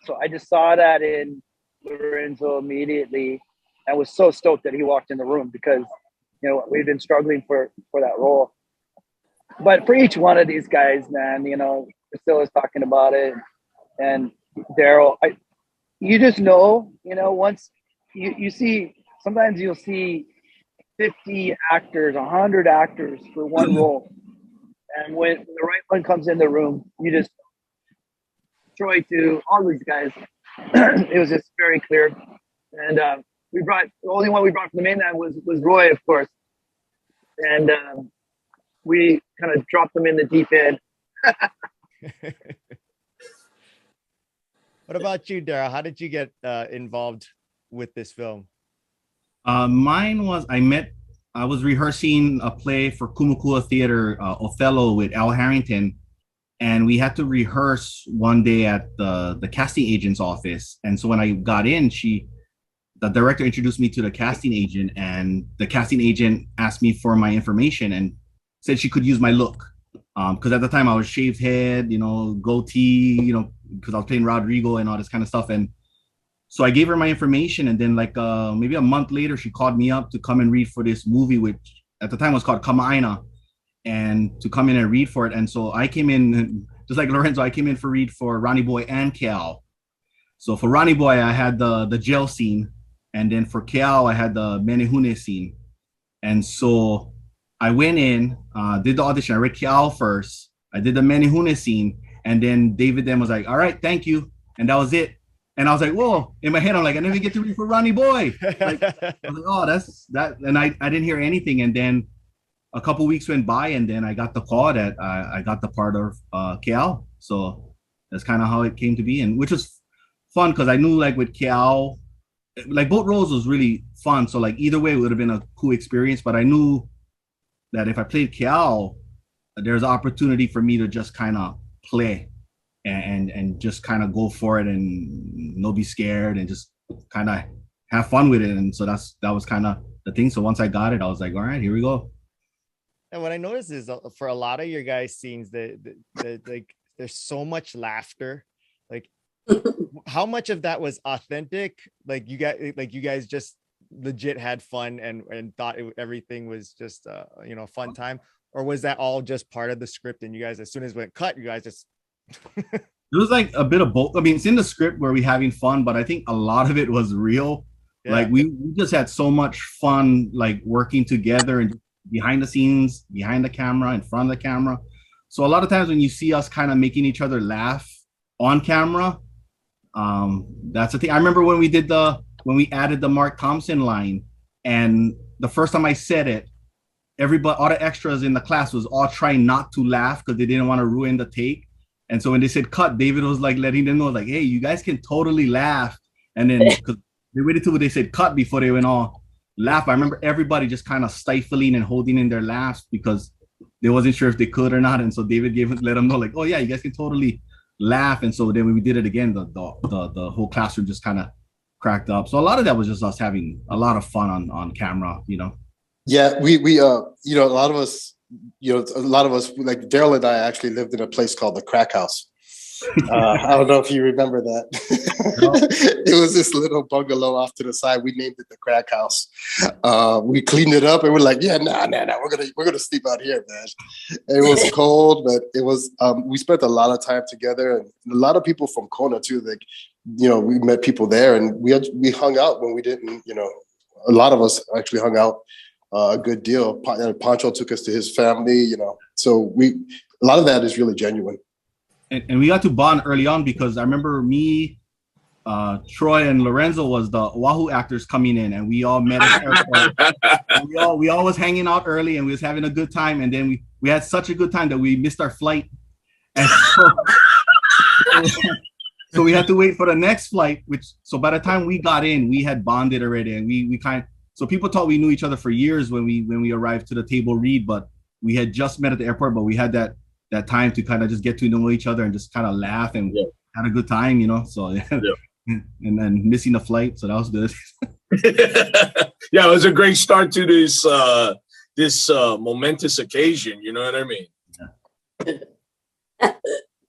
[SPEAKER 9] so I just saw that in Lorenzo immediately. I was so stoked that he walked in the room because, we've been struggling for that role. But for each one of these guys, man, Priscilla's talking about it, and Daryl, you just know, once you see, sometimes you'll see 50 actors, 100 actors for one role. And when the right one comes in the room, you just, Troy too, all these guys, it was just very clear. And the only one we brought from the mainland was Roy, of course. And we kind of dropped them in the deep end.
[SPEAKER 1] What about you, Daryl? How did you get involved with this film?
[SPEAKER 3] Mine was, I was rehearsing a play for Kumakua Theater, Othello, with Al Harrington. And we had to rehearse one day at the casting agent's office. And so when I got in, the director introduced me to the casting agent, and the casting agent asked me for my information and said she could use my look. Because at the time I was shaved head, goatee, because I was playing Rodrigo and all this kind of stuff. And so I gave her my information, and then maybe a month later, she called me up to come and read for this movie, which at the time was called Kama'aina, and to come in and read for it. And so I came in, just like Lorenzo, I came in for read for Ronnie Boy and Keao. So for Ronnie Boy, I had the jail scene, and then for Keao, I had the Menehune scene. And so I went in, did the audition. I read Keao first. I did the Menehune scene, and then David then was like, all right, thank you. And that was it. And I was like, whoa, in my head, I'm like, I never get to read for Ronnie Boy. I was like, oh, that's that. And I didn't hear anything. And then a couple weeks went by, and then I got the call that I got the part of Keao. So that's kind of how it came to be, and which was fun because I knew with Keao, both roles was really fun. So either way, it would have been a cool experience. But I knew that if I played Keao, there's an opportunity for me to just kind of play and just kind of go for it and not be scared and just kind of have fun with it. And so that was kind of the thing. So once I got it, I was like, all right, here we go.
[SPEAKER 1] And what I noticed is for a lot of your guys' scenes, there's so much laughter. How much of that was authentic? You guys just legit had fun and thought everything was just a fun time, or was that all just part of the script? And you guys, as soon as it went cut, you guys just
[SPEAKER 3] it was a bit of both. I mean, it's in the script where we're having fun, but I think a lot of it was real. Yeah. We just had so much fun, working together and behind the scenes, behind the camera, in front of the camera. So a lot of times when you see us kind of making each other laugh on camera, that's the thing. I remember when we added the Mark Thompson line, and the first time I said it, everybody, all the extras in the class was all trying not to laugh because they didn't want to ruin the take. And so when they said cut, David was like letting them know, like, hey, you guys can totally laugh. And then because they waited till they said cut before they went all laugh. I remember everybody just kind of stifling and holding in their laughs because they wasn't sure if they could or not. And so David let them know, like, oh yeah, you guys can totally laugh. And so then when we did it again, the whole classroom just kind of cracked up. So a lot of that was just us having a lot of fun on camera, you know.
[SPEAKER 10] Yeah, we you know, a lot of us, like Daryl and I actually lived in a place called the Crack House. I don't know if you remember that. It was this little bungalow off to the side. We named it the Crack House. We cleaned it up and we're like, yeah, nah. We're gonna sleep out here, man. And it was cold, but it was. We spent a lot of time together, and a lot of people from Kona too. Like, you know, we met people there, and we hung out when we didn't. You know, a lot of us actually hung out a good deal. Pancho took us to his family. You know, so a lot of that is really genuine.
[SPEAKER 3] And we got to bond early on because I remember me, Troy, and Lorenzo was the Oahu actors coming in, and we all met at the airport. we all was hanging out early, and we was having a good time. And then we had such a good time that we missed our flight, and so we had to wait for the next flight. So by the time we got in, we had bonded already, and so people thought we knew each other for years when we arrived to the table read, but we had just met at the airport, but we had that time to kind of just get to know each other and just kind of laugh and had a good time, you know. So and then missing the flight, so that was good.
[SPEAKER 7] Yeah, it was a great start to this momentous occasion. You know what I mean?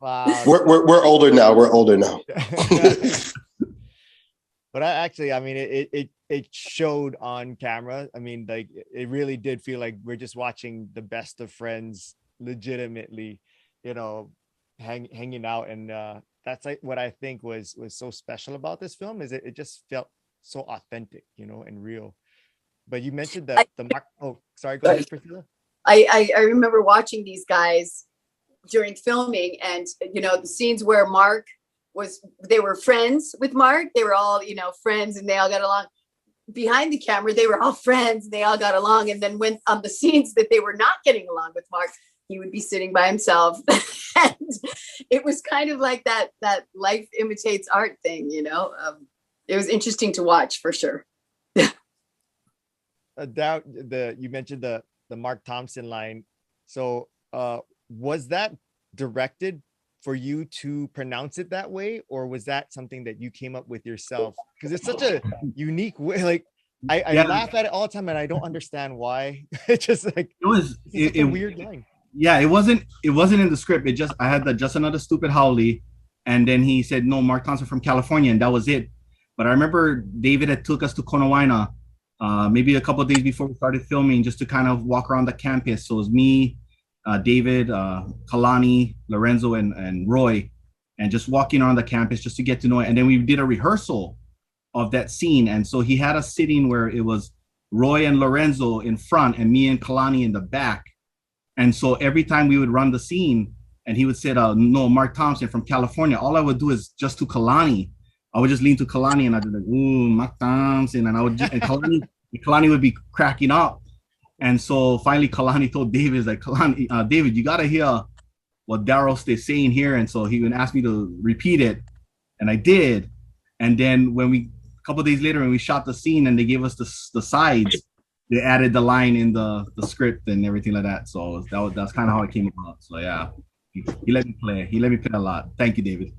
[SPEAKER 1] Wow.
[SPEAKER 10] We're older now. We're older now.
[SPEAKER 1] But I mean, it showed on camera. I mean, like, it really did feel like we're just watching the best of friends, legitimately, you know, hanging out. And that's like what I think was so special about this film, is it just felt so authentic, you know, and real. But you mentioned the mark. Oh, sorry, go ahead, Priscilla.
[SPEAKER 2] I remember watching these guys during filming, and you know, the scenes where they were friends with Mark. They were all, you know, friends, and they all got along. Behind the camera, they were all friends, and they all got along. And then when on the scenes that they were not getting along with Mark, he would be sitting by himself. And it was kind of like that life imitates art thing, you know. It was interesting to watch for sure.
[SPEAKER 1] You mentioned the Mark Thompson line. So was that directed for you to pronounce it that way, or was that something that you came up with yourself? Because it's such a unique way. Like, I laugh at it all the time, and I don't understand why. It's just like it's a weird line.
[SPEAKER 3] Yeah, it wasn't in the script. I had just another stupid Howley, and then he said, no, Mark Thompson from California, and that was it. But I remember David had took us to Konawaina maybe a couple of days before we started filming, just to kind of walk around the campus. So it was me, David, Kalani, Lorenzo, and Roy, and just walking around the campus just to get to know it. And then we did a rehearsal of that scene. And so he had us sitting where it was Roy and Lorenzo in front and me and Kalani in the back. And so every time we would run the scene and he would say, no, Mark Thompson from California, all I would do is just to Kalani. I would just lean to Kalani and I'd be like, ooh, Mark Thompson. And Kalani would be cracking up. And so finally Kalani told David, like, Kalani, David, you got to hear what Daryl is saying here. And so he would ask me to repeat it. And I did. And then a couple of days later, when we shot the scene and they gave us the sides, they added the line in the script and everything like that. So that's kind of how it came about. So yeah, he let me play. He let me play a lot. Thank you, David.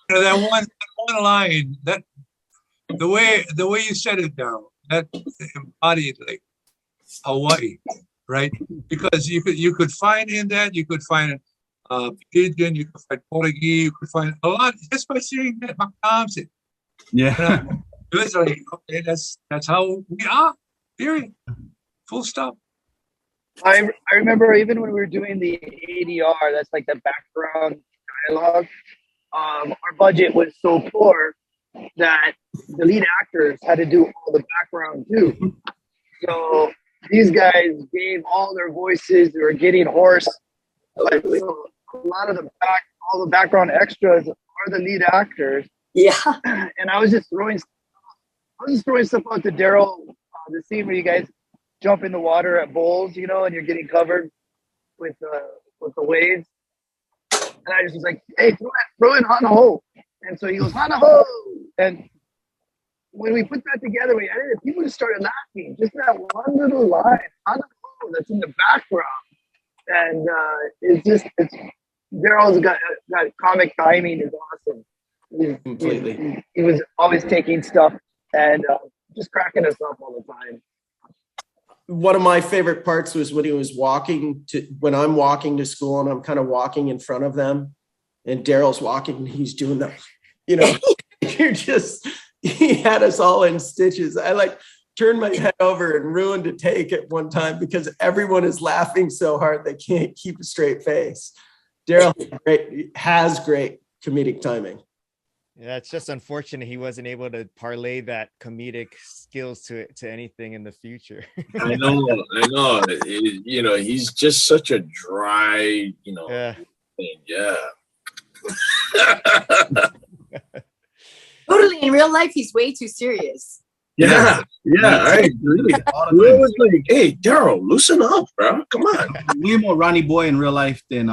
[SPEAKER 5] That one line, that the way you said it, Daryl, that embodied like Hawaii, right? Because you could find in that, you could find Pidgin, you could find Portuguese, you could find a lot just by seeing that Mark Thompson.
[SPEAKER 3] Yeah.
[SPEAKER 5] It was like, okay, that's how we are. Period. Full stop.
[SPEAKER 9] I remember even when we were doing the ADR, that's like the background dialogue. Our budget was so poor that the lead actors had to do all the background too. So these guys gave all their voices. They were getting hoarse. Like, you know, a lot of all the background extras are the lead actors.
[SPEAKER 2] Yeah.
[SPEAKER 9] And I was just throwing stuff out to Daryl, the scene where you guys jump in the water at bowls, you know, and you're getting covered with the waves. And I just was like, hey, throw in Hana Ho. And so he goes, Hana Ho. And when we put that together, we edited it, people just started laughing. Just that one little line, Hana Ho, that's in the background. And it's Daryl's got comic timing is awesome.
[SPEAKER 6] Completely.
[SPEAKER 9] He was always taking stuff and just cracking us up all the time.
[SPEAKER 6] One of my favorite parts was when when I'm walking to school and I'm kind of walking in front of them and Daryl's walking and he's doing that, you know, he had us all in stitches. I like turned my head over and ruined a take at one time because everyone is laughing so hard they can't keep a straight face. Daryl has great comedic timing.
[SPEAKER 1] Yeah, it's just unfortunate he wasn't able to parlay that comedic skills to anything in the future.
[SPEAKER 7] I know. You know, he's just such a dry, you know, thing. Yeah.
[SPEAKER 2] Totally. In real life, he's way too serious.
[SPEAKER 7] Yeah, I agree. It was like, hey, Daryl, loosen up, bro. Come on.
[SPEAKER 3] Way more Ronnie Boy in real life than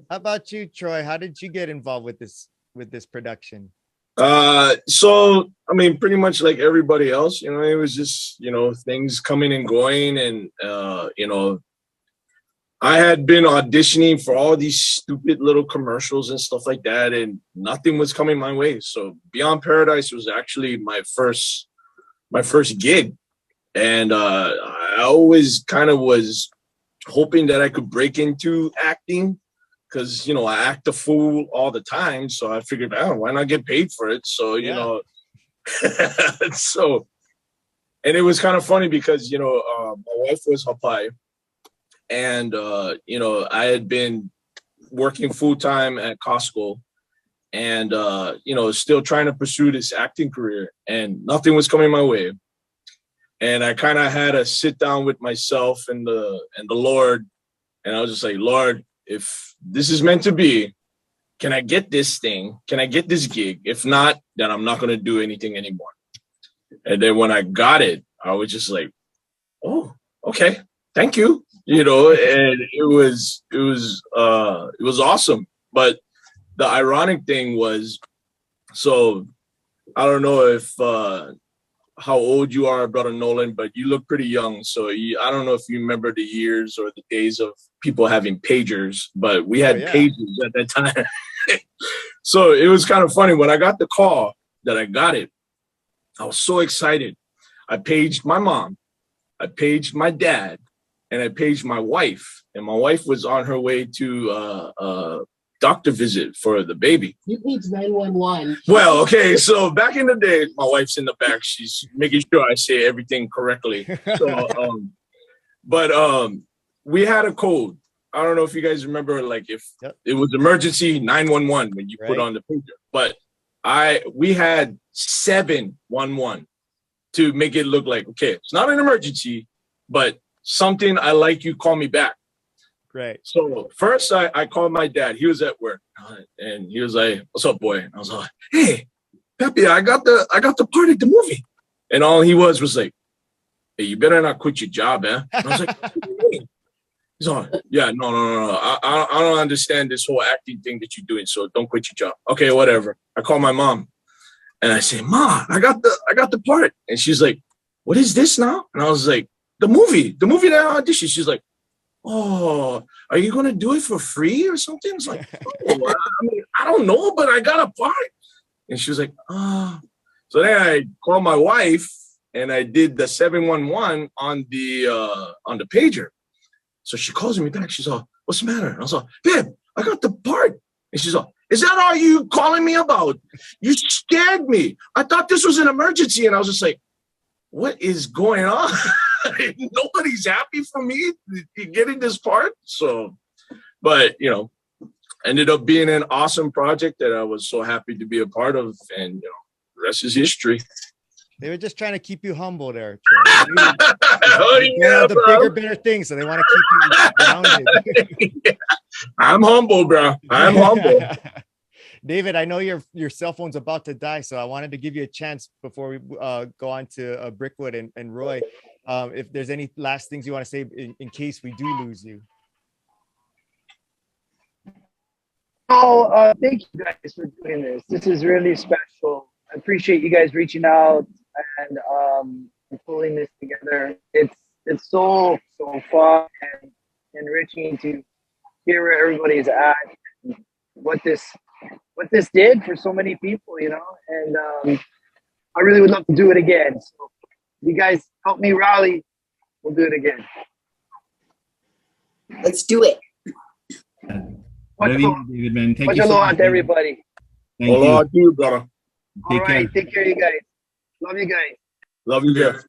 [SPEAKER 1] How about you, Troy? How did you get involved with this production?
[SPEAKER 7] So I mean, pretty much like everybody else, you know, it was just, you know, things coming and going, and you know, I had been auditioning for all these stupid little commercials and stuff like that, and nothing was coming my way. So Beyond Paradise was actually my first gig, and I always kind of was hoping that I could break into acting. Because, you know, I act a fool all the time. So I figured, why not get paid for it? So, you know, and it was kind of funny because, you know, my wife was Hawai'i. And, you know, I had been working full time at Costco and, you know, still trying to pursue this acting career. And nothing was coming my way. And I kind of had to sit down with myself and the Lord. And I was just like, Lord, if this is meant to be, can I get this thing? Can I get this gig? If not, then I'm not going to do anything anymore. And then when I got it, I was just like, oh, okay, thank you. You know, and it was awesome. But the ironic thing was, so I don't know if how old you are, Brother Nolan, but you look pretty young. So I don't know if you remember the years or the days of people having pagers, but we had pagers at that time. So it was kind of funny. When I got the call that I got it, I was so excited. I paged my mom, I paged my dad, and I paged my wife. And my wife was on her way to doctor visit for the baby.
[SPEAKER 11] You paged 911.
[SPEAKER 7] Well, okay, so back in the day, my wife's in the back. She's making sure I say everything correctly. So, but we had a code. I don't know if you guys remember, like if it was emergency 911 when you put on the pager. But we had 711 to make it look like, okay, it's not an emergency, but something I like you, call me back.
[SPEAKER 1] Right.
[SPEAKER 7] So first I called my dad. He was at work and he was like, what's up, boy? And I was like, hey, Pepe, I got the part of the movie. And all he was like, hey, you better not quit your job, man. And I was like, what do you mean? He's like, yeah, no. I don't understand this whole acting thing that you're doing. So don't quit your job. Okay, whatever. I call my mom and I say, Ma, I got the part. And she's like, what is this now? And I was like, the movie that I auditioned. She's like, oh, are you going to do it for free or something? It's like, oh, I mean, I don't know, but I got a part. And she was like, oh. So then I called my wife and I did the 711 on the pager. So she calls me back. She's like, what's the matter? And I was like, babe, I got the part. And she's like, is that all you calling me about? You scared me. I thought this was an emergency. And I was just like, what is going on? Nobody's happy for me getting this part. So, but, you know, ended up being an awesome project that I was so happy to be a part of. And, you know, the rest is history.
[SPEAKER 1] They were just trying to keep you humble there, Troy. The bigger, better things, so they want to keep you grounded.
[SPEAKER 7] I'm humble, bro. I'm humble.
[SPEAKER 1] David, I know your cell phone's about to die, so I wanted to give you a chance before we go on to Brickwood and Roy. If there's any last things you want to say in case we do lose you.
[SPEAKER 9] Oh, thank you guys for doing this. This is really special. I appreciate you guys reaching out and pulling this together. It's so fun and enriching to hear where everybody's at and what this did for so many people, you know. And I really would love to do it again. So you guys help me rally. We'll do it again.
[SPEAKER 2] Let's do it.
[SPEAKER 3] David, man. Thank you so
[SPEAKER 9] Aloha
[SPEAKER 3] much,
[SPEAKER 9] to everybody.
[SPEAKER 3] Thank
[SPEAKER 7] Aloha
[SPEAKER 3] you.
[SPEAKER 7] to you, brother.
[SPEAKER 3] Take
[SPEAKER 9] All
[SPEAKER 3] care.
[SPEAKER 9] right, take care, you guys. Love you guys.
[SPEAKER 7] Love you, guys.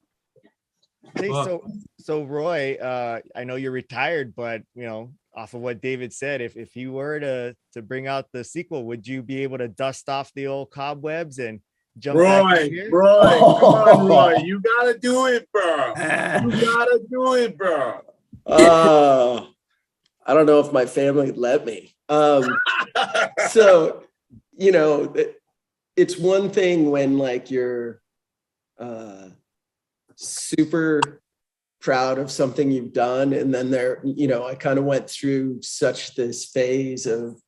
[SPEAKER 1] Hey,
[SPEAKER 5] Well-
[SPEAKER 1] so Roy, I know you're retired, but you know, off of what David said, if you were to bring out the sequel, would you be able to dust off the old cobwebs and jump back in here?
[SPEAKER 7] Roy, come on, Roy. You gotta do it, bro. You gotta do it, bro.
[SPEAKER 6] I don't know if my family would let me. So, you know, it's one thing when like you're super proud of something you've done, and then I kind of went through such this phase of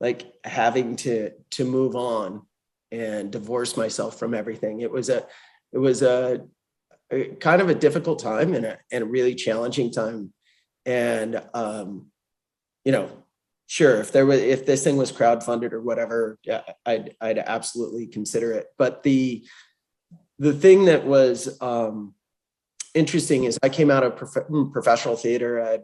[SPEAKER 6] like having to move on and divorce myself from everything. It was a kind of a difficult time and a really challenging time. And sure, if this thing was crowdfunded or whatever, yeah, I'd absolutely consider it. But the thing that was interesting is I came out of professional theater. I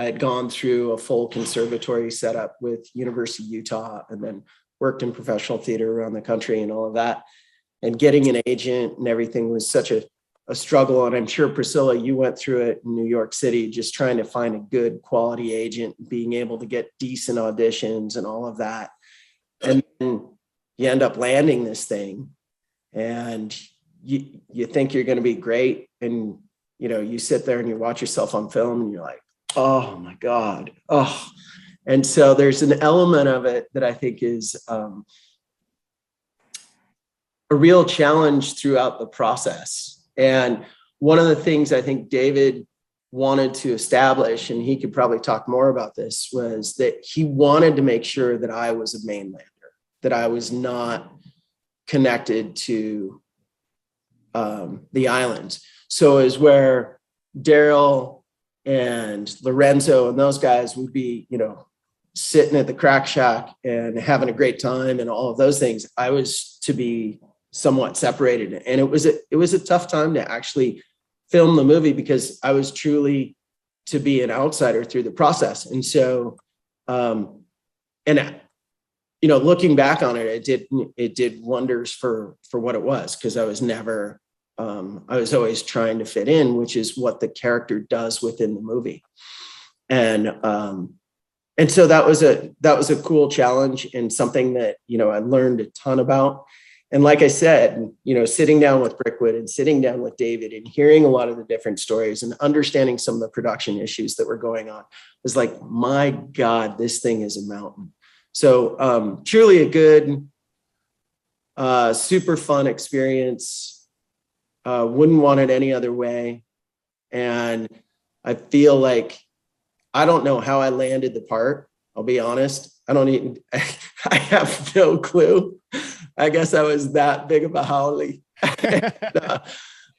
[SPEAKER 6] had gone through a full conservatory setup with University of Utah, and then worked in professional theater around the country and all of that. And getting an agent and everything was such a struggle. And I'm sure, Priscilla, you went through it in New York City, just trying to find a good quality agent, being able to get decent auditions and all of that. And then you end up landing this thing, and you think you're going to be great. And, you sit there and you watch yourself on film and you're like, oh my God. Oh. And so there's an element of it that I think is a real challenge throughout the process. And one of the things I think David wanted to establish, and he could probably talk more about this, was that he wanted to make sure that I was a mainlander, that I was not connected to the islands. So is where Daryl and Lorenzo and those guys would be, sitting at the crack shack and having a great time and all of those things. I was to be somewhat separated, and it was a tough time to actually film the movie because I was truly to be an outsider through the process. And so, looking back on it, it did wonders for what it was, because I was never, I was always trying to fit in, which is what the character does within the movie. And so that was a cool challenge, and something that, I learned a ton about. And like I said, sitting down with Brickwood and sitting down with David and hearing a lot of the different stories and understanding some of the production issues that were going on was like, my God, this thing is a mountain. So truly a good, super fun experience. Wouldn't want it any other way. And I feel like, I don't know how I landed the part. I'll be honest. I have no clue. I guess I was that big of a haole.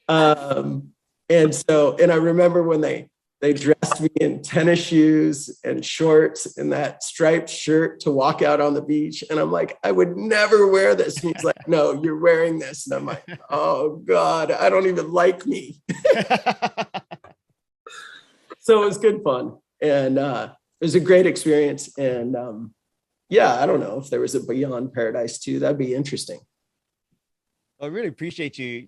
[SPEAKER 6] And I remember when they dressed me in tennis shoes and shorts and that striped shirt to walk out on the beach. And I'm like, I would never wear this. And he's like, no, you're wearing this. And I'm like, oh God, I don't even like me. So it was good fun. And it was a great experience. And I don't know if there was a Beyond Paradise 2, that'd be interesting.
[SPEAKER 1] I really appreciate you,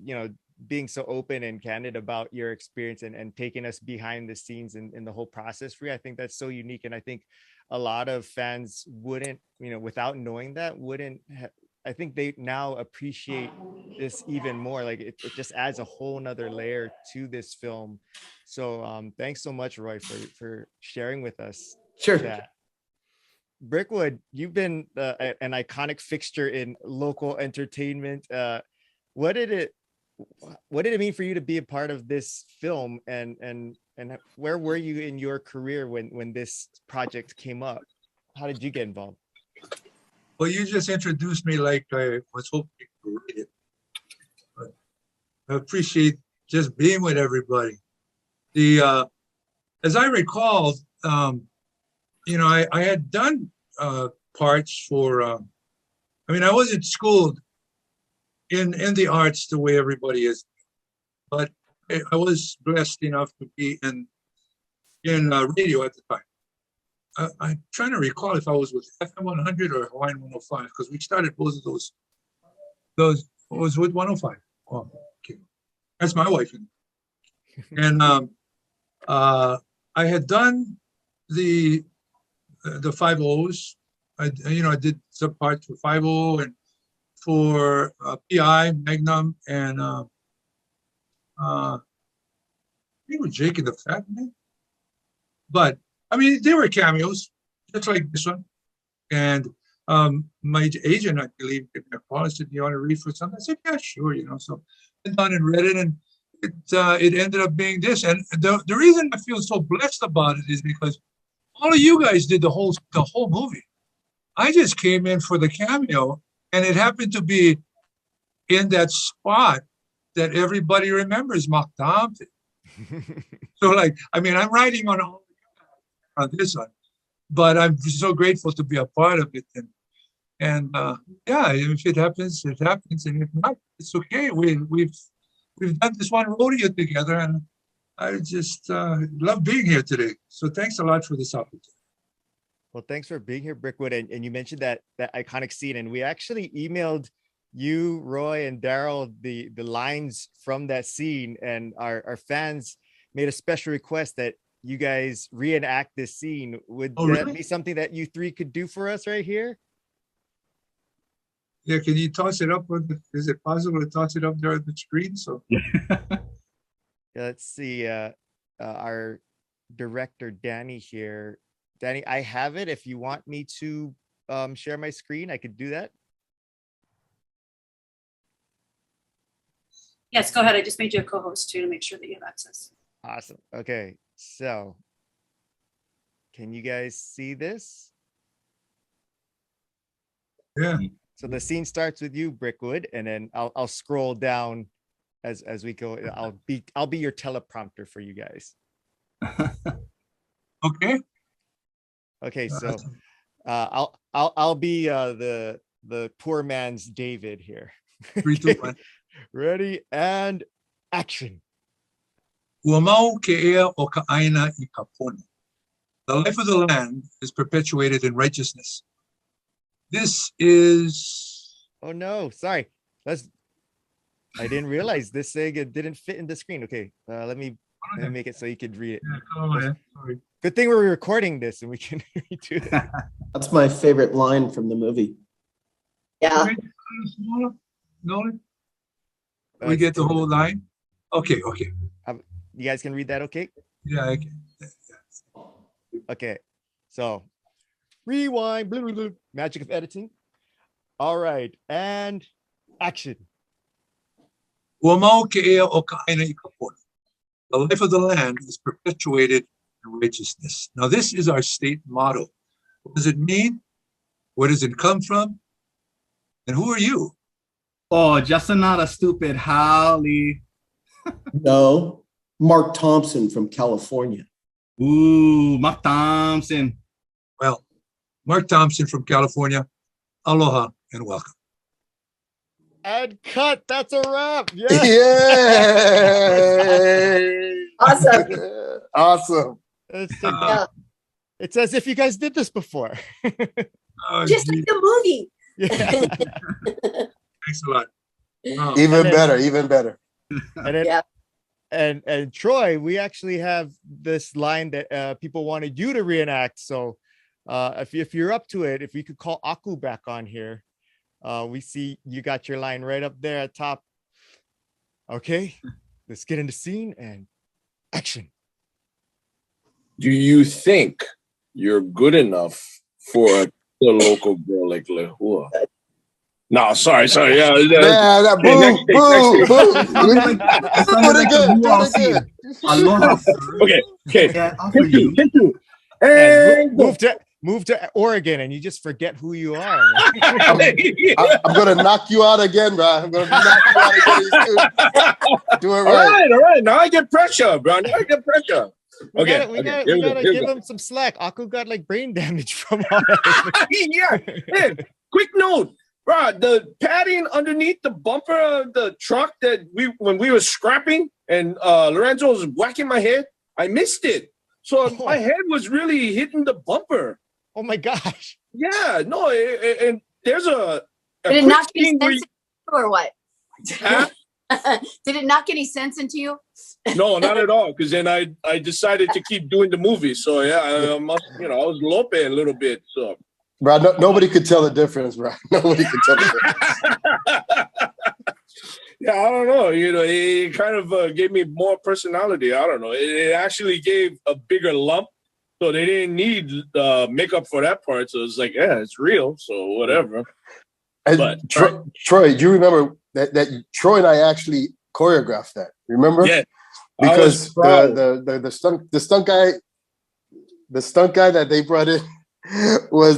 [SPEAKER 1] being so open and candid about your experience and taking us behind the scenes in the whole process for you. I think that's so unique. And I think a lot of fans wouldn't, without knowing that, I think they now appreciate this even more. Like it just adds a whole nother layer to this film. So thanks so much, Roy, for sharing with us.
[SPEAKER 6] Sure.
[SPEAKER 1] That. Brickwood, you've been an iconic fixture in local entertainment. What did it mean for you to be a part of this film, and where were you in your career when this project came up? How did you get involved?
[SPEAKER 5] Well, you just introduced me like I was hoping to read it. But I appreciate just being with everybody. As I recall, you know, I had done parts for. I mean, I wasn't schooled in the arts the way everybody is, but I was blessed enough to be in radio at the time. I'm trying to recall if I was with FM 100 or Hawaiian 105, because we started both of those. Those was with 105. Oh, okay. That's my wife. And I had done the 5-0s. I did some parts for 5-0 and for PI, Magnum, and I think with Jake and the Fat Man. But I mean, they were cameos, just like this one. And my agent, I believe, gave me a call and said, "Do you want to read for something?" I said, "Yeah, sure." You know, so I went down and read it, and it ended up being this. And the reason I feel so blessed about it is because all of you guys did the whole movie. I just came in for the cameo, and it happened to be in that spot that everybody remembers, Mark Thompson. So, like, I mean, I'm writing on this one, but I'm so grateful to be a part of it. And yeah, if it happens, it happens, and if not, it's okay. We've done this one rodeo together, and I just love being here today. So thanks a lot for this opportunity.
[SPEAKER 1] Well, thanks for being here, Brickwood. And you mentioned that iconic scene, and we actually emailed you, Roy, and Daryl the lines from that scene, and our fans made a special request that you guys reenact this scene. Would that
[SPEAKER 5] really
[SPEAKER 1] be something that you three could do for us right here?
[SPEAKER 5] Yeah, can you toss it up? Is it possible to toss it up there on the screen? So
[SPEAKER 1] let's see. Our director Dani here. Dani, I have it. If you want me to share my screen, I could do that.
[SPEAKER 11] Yes, go ahead. I just made you a co-host too to make sure that you have access.
[SPEAKER 1] Awesome. Okay, so can you guys see this?
[SPEAKER 5] Yeah.
[SPEAKER 1] So the scene starts with you, Brickwood, and then I'll scroll down as we go. I'll be your teleprompter for you guys.
[SPEAKER 5] Okay.
[SPEAKER 1] Okay, so I'll be the poor man's David here.
[SPEAKER 5] 3, 2, 1.
[SPEAKER 1] Ready and action.
[SPEAKER 5] Uamau ke'ea o ka'aina I kapuni. The life of the land is perpetuated in righteousness. This is.
[SPEAKER 1] Oh no, sorry. I didn't realize this thing didn't fit in the screen. Okay, let me make it so you could read it.
[SPEAKER 5] Yeah, come on, sorry.
[SPEAKER 1] Good thing we're recording this and we can redo it.
[SPEAKER 6] That's my favorite line from the movie.
[SPEAKER 2] Yeah.
[SPEAKER 5] Nolan? We get the whole line? Okay.
[SPEAKER 1] You guys can read that, okay?
[SPEAKER 5] Yeah, I can.
[SPEAKER 1] Okay, so rewind, blah, blah, blah. Magic of editing. All right, and action.
[SPEAKER 5] Uamau ke'ea o ka'aina I kapuni. The life of the land is perpetuated in righteousness. Now, this is our state motto. What does it mean? Where does it come from? And who are you?
[SPEAKER 3] Oh, just another stupid Holly.
[SPEAKER 6] No, Mark Thompson from California.
[SPEAKER 3] Ooh, Mark Thompson.
[SPEAKER 5] Well, Mark Thompson from California. Aloha and welcome.
[SPEAKER 1] And cut. That's a wrap. Yeah.
[SPEAKER 10] Yay!
[SPEAKER 2] Awesome.
[SPEAKER 10] Awesome.
[SPEAKER 1] It's as if you guys did this before.
[SPEAKER 5] Oh,
[SPEAKER 2] Just like the movie.
[SPEAKER 1] Yeah.
[SPEAKER 5] Thanks a lot. Wow.
[SPEAKER 10] Even better.
[SPEAKER 1] And then,
[SPEAKER 2] Yeah.
[SPEAKER 1] and Troy, we actually have this line that people wanted you to reenact. So if you're up to it, if we could call Aku back on here. We see you got your line right up there at top. Okay, let's get in the scene and action.
[SPEAKER 7] Do you think you're good enough for the local girl like Lehua. No, sorry. Yeah,
[SPEAKER 10] boo.
[SPEAKER 7] Okay. Continue. And
[SPEAKER 1] move to Oregon, and you just forget who you are.
[SPEAKER 10] I'm gonna knock you out again, bro. I'm gonna knock you out again. Do it right.
[SPEAKER 7] All right. Now I get pressure, bro.
[SPEAKER 1] We gotta give him some slack. Aku got like brain damage from all that.
[SPEAKER 7] Yeah. Man, quick note, bro. The padding underneath the bumper of the truck when we were scrapping and Lorenzo was whacking my head, I missed it. So my head was really hitting the bumper.
[SPEAKER 1] Oh my gosh.
[SPEAKER 7] Yeah, no, and there's a
[SPEAKER 2] Did it not get any sense into you or what?
[SPEAKER 7] Huh?
[SPEAKER 2] Did it not get any sense into you?
[SPEAKER 7] No, not at all. Because then I decided to keep doing the movie. So yeah, I was lope a little bit. So,
[SPEAKER 10] bro, nobody could tell the difference, bro. Nobody could tell the difference.
[SPEAKER 7] Yeah, I don't know. It kind of gave me more personality. I don't know. It actually gave a bigger lump, so they didn't need makeup for that part. So it's like, yeah, it's real. So whatever.
[SPEAKER 10] And Troy, you remember that Troy and I actually choreographed that? Remember?
[SPEAKER 7] Yeah.
[SPEAKER 10] Because the stunt guy that they brought in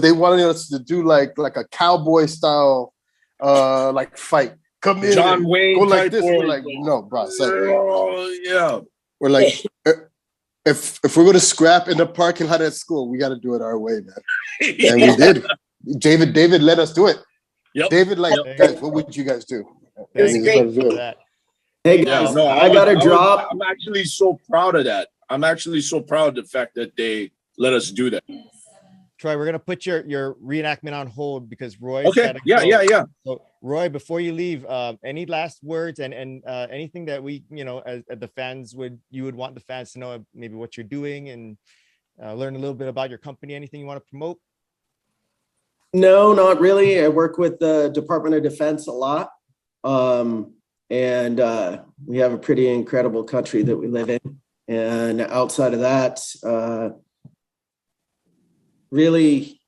[SPEAKER 10] they wanted us to do like a cowboy style like fight. Come in,
[SPEAKER 7] John Wayne,
[SPEAKER 10] go like this. We're like, no, bro.
[SPEAKER 7] Yeah.
[SPEAKER 10] We're like, if we're gonna scrap in the parking lot at school, we got to do it our way, man. And we did. David let us do it.
[SPEAKER 7] Yep.
[SPEAKER 10] David, guys, what would you guys do?
[SPEAKER 2] It was great.
[SPEAKER 6] Hey guys, I got to drop.
[SPEAKER 7] I'm actually so proud of that. I'm actually so proud of the fact that they let us do that.
[SPEAKER 1] Troy, we're gonna put your reenactment on hold because Roy.
[SPEAKER 7] Okay. Yeah.
[SPEAKER 1] So, Roy, before you leave, any last words and anything that we, as the fans you would want the fans to know, maybe what you're doing and learn a little bit about your company. Anything you want to promote?
[SPEAKER 6] No, not really. I work with the Department of Defense a lot, and we have a pretty incredible country that we live in. And outside of that, really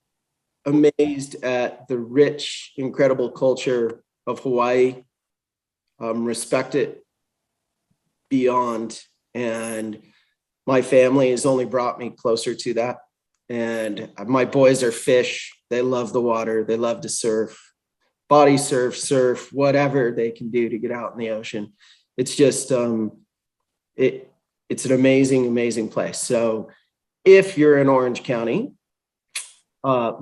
[SPEAKER 6] amazed at the rich, incredible culture of Hawaii. Respect it beyond. And my family has only brought me closer to that. And my boys are fish. They love the water. They love to surf, body surf, whatever they can do to get out in the ocean. It's just, it's an amazing, amazing place. So if you're in Orange County,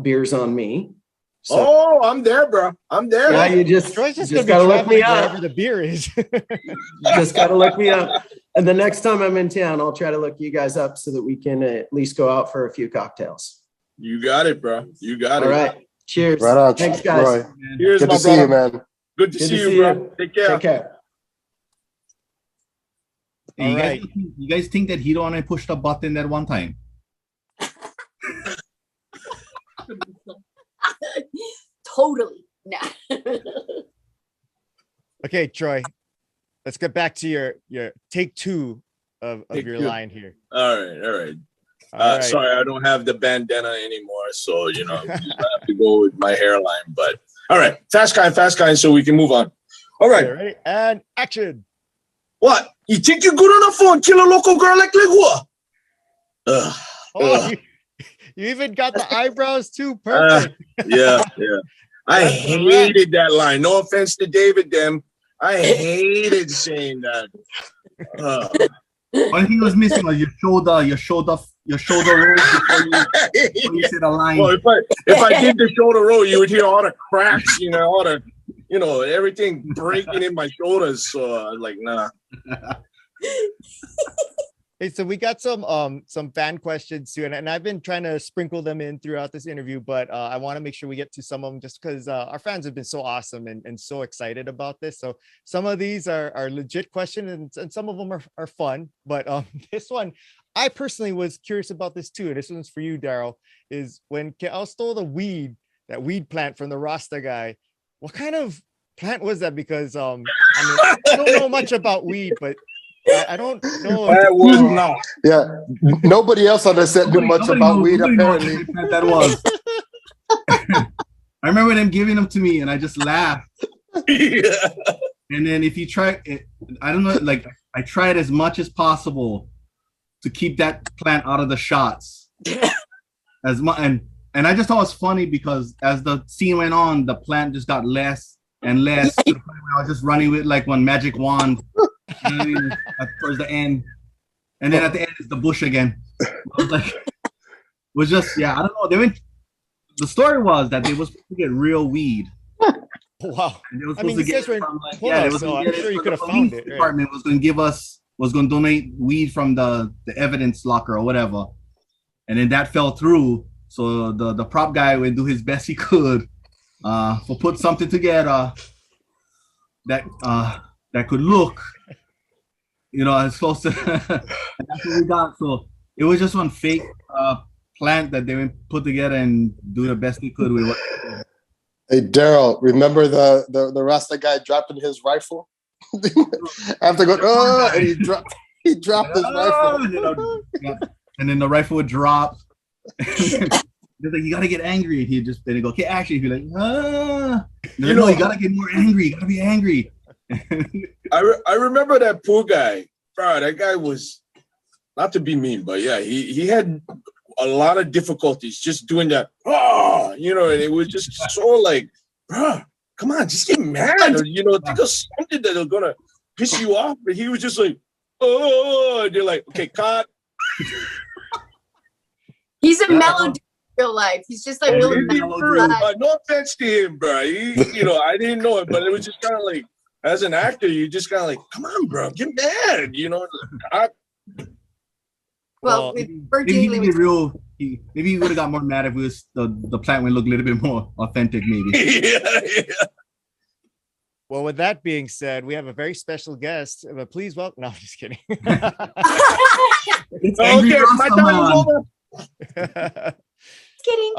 [SPEAKER 6] beer's on me. So,
[SPEAKER 7] I'm there, bro. I'm there.
[SPEAKER 6] Yeah, you just gotta look me up.
[SPEAKER 1] Wherever the beer is.
[SPEAKER 6] You just gotta look me up. And the next time I'm in town, I'll try to look you guys up so that we can at least go out for a few cocktails.
[SPEAKER 7] You got it, bro. You got it.
[SPEAKER 6] All right. Cheers.
[SPEAKER 10] Right on.
[SPEAKER 6] Thanks, guys.
[SPEAKER 10] Roy.
[SPEAKER 7] Cheers,
[SPEAKER 10] Good to see you, man.
[SPEAKER 7] Good to see you, bro. Take care.
[SPEAKER 6] Take care.
[SPEAKER 3] Hey, you guys think that Hiro and I pushed a button that one time?
[SPEAKER 2] Totally. Nah.
[SPEAKER 1] Okay, Troy, let's get back to your take two of your line here.
[SPEAKER 7] All right. Sorry, I don't have the bandana anymore, so I have to go with my hairline. But all right, fast kind, so we can move on. All right,
[SPEAKER 1] okay, ready and action.
[SPEAKER 7] What? You think you're good enough for a killer local girl like Lehua?
[SPEAKER 1] You even got the eyebrows too. Perfect.
[SPEAKER 7] Yeah. I hated that line. No offense to David, them. I hated saying that.
[SPEAKER 3] One thing was missing was your shoulder roll before you said a line.
[SPEAKER 7] Well, if I did the shoulder roll, you would hear all the cracks, all the, everything breaking in my shoulders. So I was like, nah.
[SPEAKER 1] Hey, so we got some fan questions too, and I've been trying to sprinkle them in throughout this interview, but I want to make sure we get to some of them just because our fans have been so awesome and so excited about this. So some of these are legit questions and some of them are fun, but this one, I personally was curious about this too, and this one's for you, Daryl, is when Keao stole that weed plant from the Rasta guy, what kind of plant was that? Because I don't know much about weed, but I don't know.
[SPEAKER 7] That was not.
[SPEAKER 10] Yeah, nobody else on the set knew much about weed. Apparently,
[SPEAKER 3] that was. I remember them giving them to me, and I just laughed.
[SPEAKER 7] Yeah.
[SPEAKER 3] And then if you try it, I don't know, like I tried as much as possible to keep that plant out of the shots. As much, and I just thought it was funny because as the scene went on, the plant just got less and less. To the point where I was just running with like one magic wand, you know what I mean, towards the end, and then at the end it's the bush again. I was like, it was just I don't know. They went. The story was that they was supposed to get real weed.
[SPEAKER 1] Wow.
[SPEAKER 3] And they was
[SPEAKER 1] I mean,
[SPEAKER 3] supposed to
[SPEAKER 1] these
[SPEAKER 3] get
[SPEAKER 1] guys
[SPEAKER 3] it
[SPEAKER 1] were
[SPEAKER 3] from, like,
[SPEAKER 1] in so I'm sure you could have found it. Right?
[SPEAKER 3] Department was going to give us, was going to donate weed from the evidence locker or whatever. And then that fell through. So the prop guy would do his best he could for put something together that could look, as close to, and that's what we got. So it was just one fake plant that they would put together and do the best they could with what.
[SPEAKER 10] Hey, Daryl, remember the Rasta guy dropping his rifle? After going, and he dropped his rifle.
[SPEAKER 3] And then the rifle would drop. He's like, you gotta get angry. And he'd just then he'd go, okay, actually, he'd be like, you gotta get more angry. You gotta be angry.
[SPEAKER 7] I remember that poor guy. Bro, that guy was, not to be mean, but yeah, he had a lot of difficulties just doing that. And it was just so like, bro, come on, just get mad, or think of something that is gonna piss you off. But he was just like, and they're like, okay, cut.
[SPEAKER 2] He's a mellow dude in real life. He's just like really
[SPEAKER 7] no offense to him, bro. I didn't know it, but it was just kind of like, as an actor, you just kind of like, come on, bro, get mad,
[SPEAKER 2] Well,
[SPEAKER 3] maybe he would have got more mad if it was the plant would look a little bit more authentic, maybe.
[SPEAKER 7] Yeah.
[SPEAKER 1] Well, with that being said, we have a very special guest. But please welcome. No, I'm just kidding.
[SPEAKER 3] It's okay, my time is
[SPEAKER 2] over. Kidding.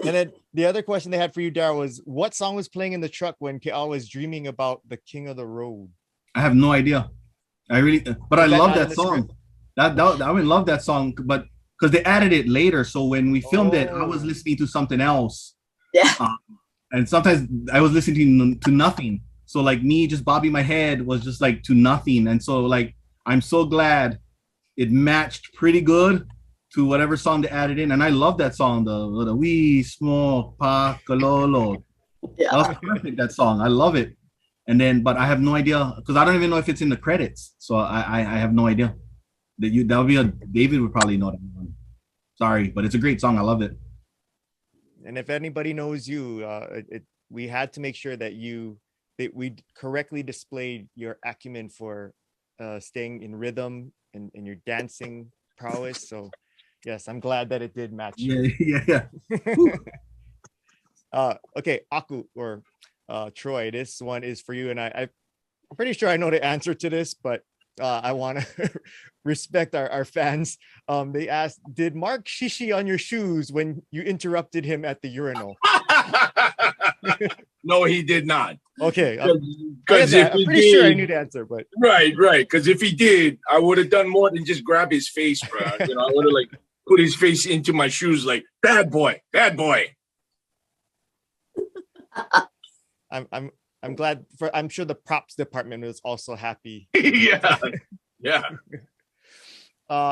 [SPEAKER 1] And then the other question they had for you, Daryl, was what song was playing in the truck when Keao was dreaming about the king of the road?
[SPEAKER 3] I have no idea. I love that song. I would love that song, but because they added it later. So when we filmed it, I was listening to something else.
[SPEAKER 2] Yeah.
[SPEAKER 3] And sometimes I was listening to nothing. So like me just bobbing my head was just like to nothing. And so like, I'm so glad it matched pretty good to whatever song they added in. And I love that song, the We Smoke Pa Kalolo. Yeah. That was perfect, that song. I love it. And then, but I have no idea, because I don't even know if it's in the credits. So I have no idea. That would be David would probably know that one. Sorry, but it's a great song. I love it.
[SPEAKER 1] And if anybody knows you, we had to make sure that we correctly displayed your acumen for staying in rhythm and your dancing prowess. So yes, I'm glad that it did match.
[SPEAKER 3] Yeah.
[SPEAKER 1] Okay, Aku or Troy, this one is for you, and I'm pretty sure I know the answer to this, but I want to respect our fans. They asked, did Mark shishi on your shoes when you interrupted him at the urinal?
[SPEAKER 7] No, he did not.
[SPEAKER 1] Okay. I'm pretty sure I knew the answer, but
[SPEAKER 7] right. Because if he did, I would have done more than just grab his face, bro. I would have like put his face into my shoes, like bad boy.
[SPEAKER 1] I'm glad I'm sure the props department was also happy.
[SPEAKER 7] Yeah.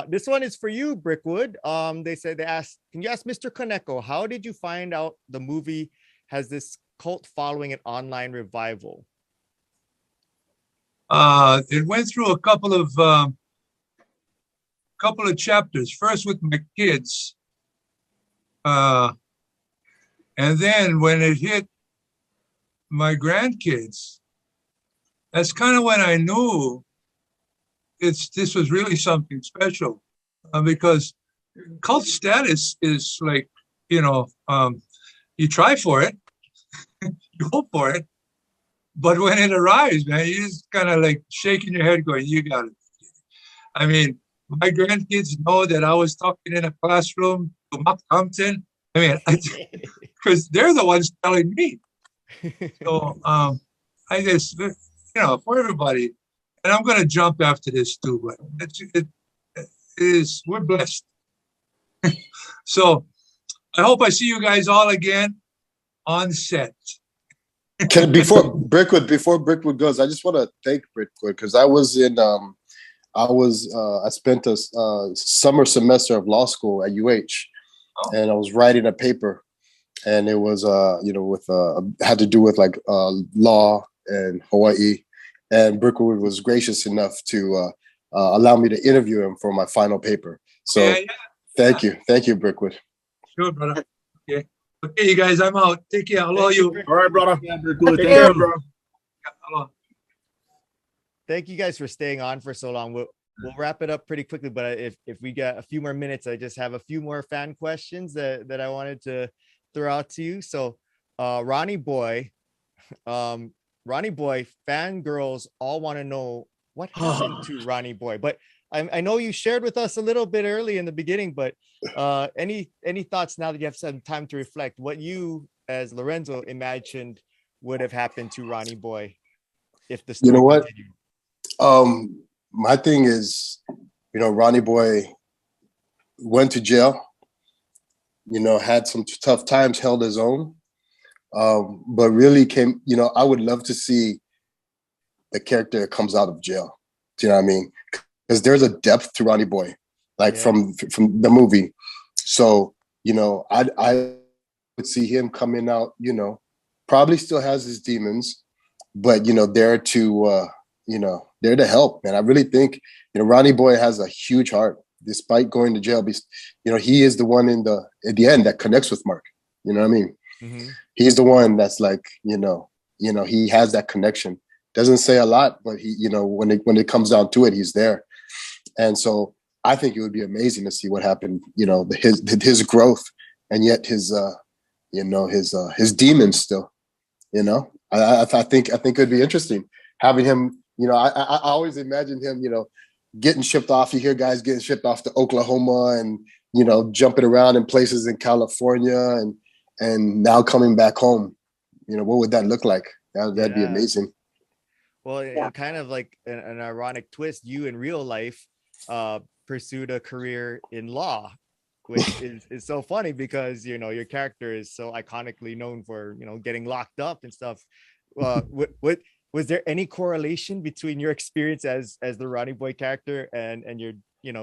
[SPEAKER 1] This one is for you, Brickwood. They asked, can you ask Mr. Kaneko, how did you find out the movie has this cult following an online revival?
[SPEAKER 5] It went through a couple of chapters. First with my kids, and then when it hit my grandkids, that's kind of when I knew this was really something special, because cult status is like, you try for it, you hope for it, but when it arrives, man, you just kind of like shaking your head going, you got it. I mean, my grandkids know that I was talking in a classroom to Thompson. I mean, because they're the ones telling me. So I guess, for everybody, and I'm going to jump after this too, but we're blessed. So I hope I see you guys all again on set.
[SPEAKER 10] Before Brickwood goes, I just want to thank Brickwood because I spent a summer semester of law school at UH, and I was writing a paper, and it was had to do with like law and Hawaii, and Brickwood was gracious enough to allow me to interview him for my final paper. So thank you, Brickwood.
[SPEAKER 5] Sure, brother. Okay, you guys, I'm out. Take care. Aloha you.
[SPEAKER 7] All right, brother.
[SPEAKER 9] Yeah,
[SPEAKER 7] Take care, bro.
[SPEAKER 5] Aloha.
[SPEAKER 1] Thank you guys for staying on for so long. We'll wrap it up pretty quickly, but if we got a few more minutes, I just have a few more fan questions that I wanted to throw out to you. So Ronnie Boy, fangirls all want to know what happened to Ronnie Boy. But I know you shared with us a little bit early in the beginning, but any thoughts now that you have some time to reflect, what you as Lorenzo imagined would have happened to Ronnie Boy if the story continued?
[SPEAKER 10] My thing is, Ronnie Boy went to jail, had some tough times, held his own, but really came, I would love to see the character that comes out of jail. Do you know what I mean? Because there's a depth to Ronnie Boy, from the movie. So, I would see him coming out, probably still has his demons, but, there to, there to help, man. I really think, Ronnie Boy has a huge heart, despite going to jail. He is the one at the end that connects with Mark. You know what I mean?
[SPEAKER 1] Mm-hmm.
[SPEAKER 10] He's the one that's like, he has that connection. Doesn't say a lot, but he, when it comes down to it, he's there. And so I think it would be amazing to see what happened, his growth, and yet his demons still, I think it'd be interesting having him, I always imagine him, getting shipped off. You hear guys getting shipped off to Oklahoma and, jumping around in places in California and now coming back home. What would that look like? That'd be amazing.
[SPEAKER 1] Well, kind of like an ironic twist, you in real life pursued a career in law, which is so funny because, your character is so iconically known for, getting locked up and stuff. Was there any correlation between your experience as the Ronnie Boy character and your,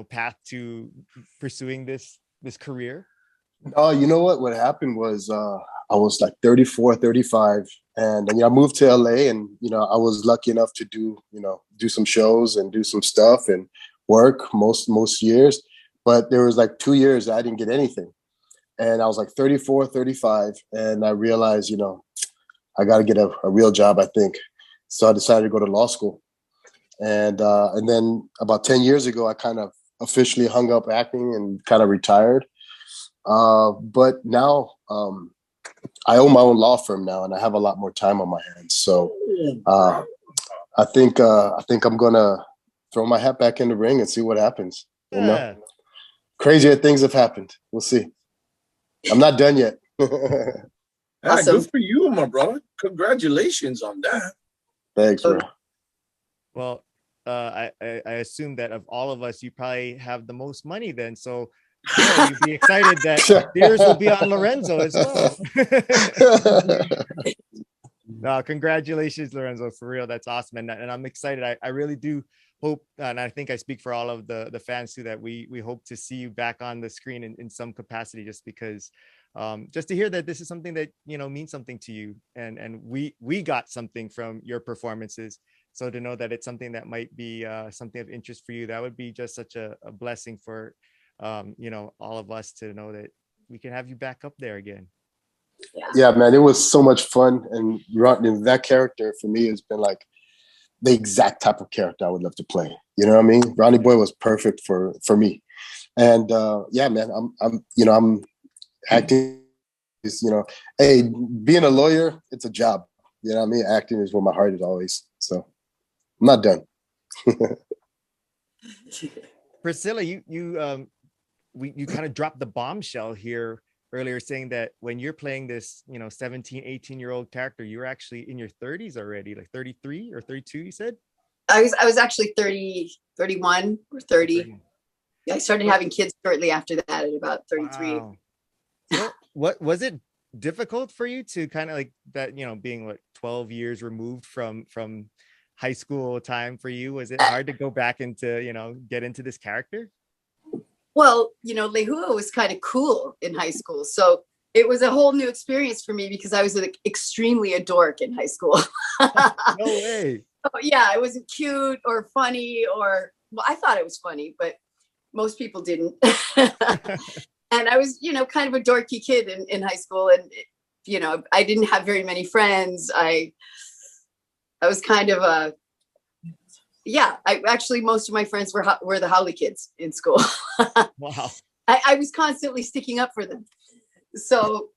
[SPEAKER 1] path to pursuing this career?
[SPEAKER 10] Oh, you know what? What happened was I was like 34, 35. And I moved to LA, and I was lucky enough to do some shows and do some stuff and work most years. But there was like 2 years I didn't get anything. And I was like 34, 35. And I realized, I got to get a real job, I think. So I decided to go to law school. And then about 10 years ago, I kind of officially hung up acting and kind of retired. But now I own my own law firm now, and I have a lot more time on my hands. So I think I'm gonna throw my hat back in the ring and see what happens. Crazier things have happened. We'll see. I'm not done yet.
[SPEAKER 7] Awesome. Good for you, my brother. Congratulations on that.
[SPEAKER 10] Thanks, bro.
[SPEAKER 1] Well, I assume that of all of us, you probably have the most money then. So you'd be excited that yours will be on Lorenzo as well. No, congratulations, Lorenzo, for real. That's awesome. And I'm excited. I really do hope, and I think I speak for all of the fans too, that we hope to see you back on the screen in some capacity, just because just to hear that this is something that means something to you, and we got something from your performances. So to know that it's something that might be something of interest for you, that would be just such a blessing for all of us to know that we can have you back up there again.
[SPEAKER 10] Yeah, man, it was so much fun, and that character for me has been like the exact type of character I would love to play. You know what I mean? Ronnie Boy was perfect for me, and yeah, man, I'm acting is hey, being a lawyer, it's a job. You know what I mean? Acting is where my heart is always. So I'm not done.
[SPEAKER 1] Priscilla, you kind of dropped the bombshell here earlier, saying that when you're playing this 17, 18-year-old character, you're actually in your 30s already, like 33 or 32, you said?
[SPEAKER 2] I was actually 30, 31 or 30. Yeah, I started having kids shortly after that at about 33.
[SPEAKER 1] Wow. what was it difficult for you to kind of like that, being 12 years removed from high school time for you? Was it hard to go back into, get into this character?
[SPEAKER 2] Well, Lehua was kind of cool in high school. So it was a whole new experience for me because I was extremely a dork in high school.
[SPEAKER 1] No way.
[SPEAKER 2] Yeah, I wasn't cute or funny well, I thought it was funny, but most people didn't. And I was, kind of a dorky kid in high school. And, I didn't have very many friends. I was kind of most of my friends were the Howley kids in school.
[SPEAKER 1] Wow.
[SPEAKER 2] I was constantly sticking up for them. So,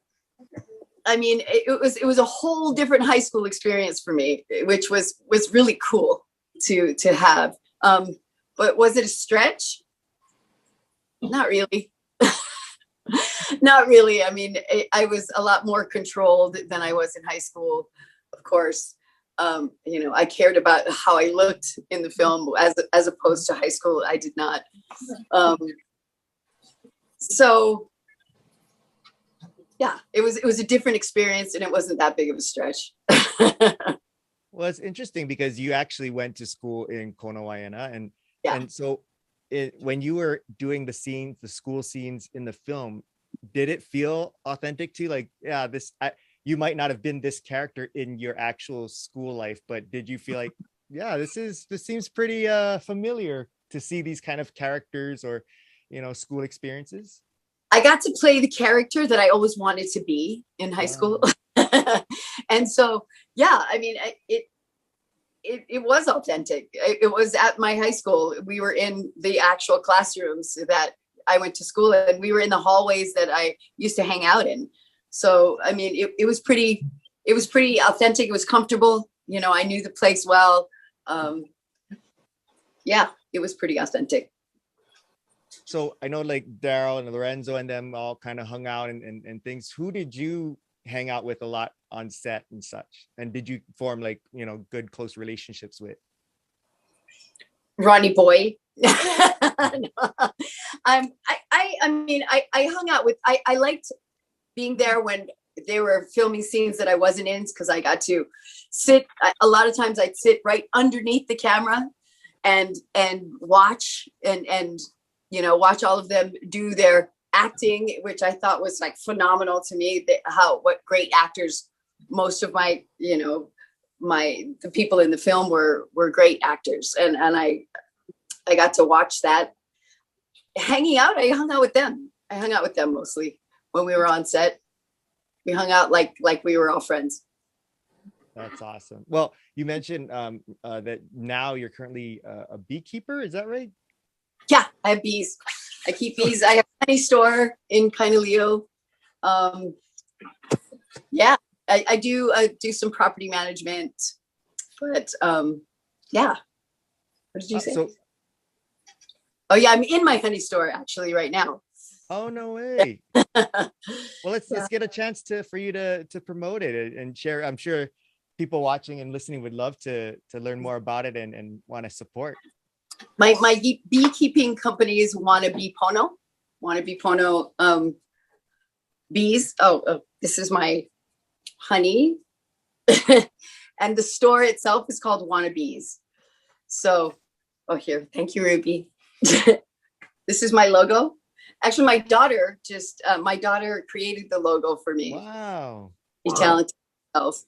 [SPEAKER 2] I mean, it was a whole different high school experience for me, which was really cool to have. But was it a stretch? Not really. Not really. I mean, I was a lot more controlled than I was in high school, of course. I cared about how I looked in the film as opposed to high school. I did not. So yeah, it was a different experience and it wasn't that big of a stretch.
[SPEAKER 1] Well, it's interesting because you actually went to school in Kona Waiana and so when you were doing the school scenes in the film, did it feel authentic to you? Like, yeah, you might not have been this character in your actual school life, but did you feel like, yeah, this seems pretty familiar to see these kind of characters or, school experiences?
[SPEAKER 2] I got to play the character that I always wanted to be in high school. And so, yeah, I mean, it was authentic. It was at my high school. We were in the actual classrooms that I went to school in, and we were in the hallways that I used to hang out in. So, I mean, it was pretty authentic. It was comfortable. I knew the place well. Yeah, it was pretty authentic.
[SPEAKER 1] So I know like Daryl and Lorenzo and them all kind of hung out and things. Who did you hang out with a lot on set and such? And did you form like, good close relationships with?
[SPEAKER 2] Ronnie Boy. I mean, I hung out with, I liked being there when they were filming scenes that I wasn't in because I got to sit. A lot of times I'd sit right underneath the camera and watch and watch all of them do their acting, which I thought was like phenomenal to me. What great actors! Most of my the people in the film were great actors, and I got to watch that. Hanging out, I hung out with them. I hung out with them mostly when we were on set. We hung out like we were all friends.
[SPEAKER 1] That's awesome. Well, you mentioned that now you're currently a beekeeper. Is that right?
[SPEAKER 2] Yeah, I have bees. I keep bees. I have a honey store in Kainaleo. Yeah, I do some property management, but yeah. What did you say? Oh yeah, I'm in my honey store actually right now.
[SPEAKER 1] Oh no way. Well, let's get a chance for you to promote it and share. I'm sure people watching and listening would love to learn more about it and want to support.
[SPEAKER 2] My beekeeping company is Wannabe Pono bees. Oh, this is my honey. And the store itself is called Wannabees. So, here, thank you, Ruby. This is my logo. Actually, my daughter created the logo for me.
[SPEAKER 1] Wow.
[SPEAKER 2] She talented herself.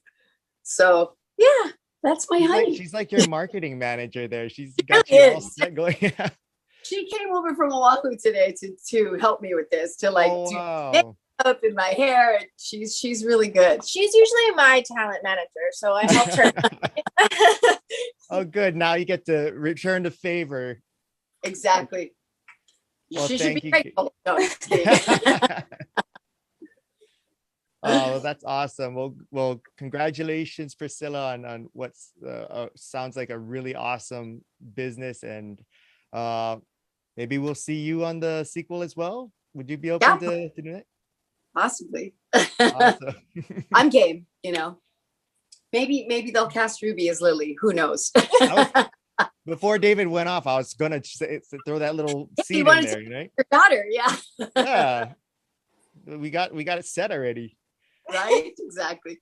[SPEAKER 2] So yeah, that's my honey.
[SPEAKER 1] She's like your marketing manager there. She's got you all set going.
[SPEAKER 2] She came over from Oahu today to help me with this, to like do makeup in my hair. And she's really good.
[SPEAKER 8] She's usually my talent manager, so I helped her.
[SPEAKER 1] Oh, good. Now you get to return the favor.
[SPEAKER 2] Exactly.
[SPEAKER 1] Well,
[SPEAKER 2] she should be grateful. No,
[SPEAKER 1] oh, that's awesome. Well, congratulations, Priscilla, on what sounds like a really awesome business, and maybe we'll see you on the sequel as well. Would you be open to do that?
[SPEAKER 2] Possibly.
[SPEAKER 1] Awesome.
[SPEAKER 2] I'm game. Maybe they'll cast Ruby as Lily. Who knows?
[SPEAKER 1] Before David went off, I was gonna throw that little seed in there, right?
[SPEAKER 2] Your daughter, yeah.
[SPEAKER 1] Yeah. we got it set already.
[SPEAKER 2] Right? Exactly.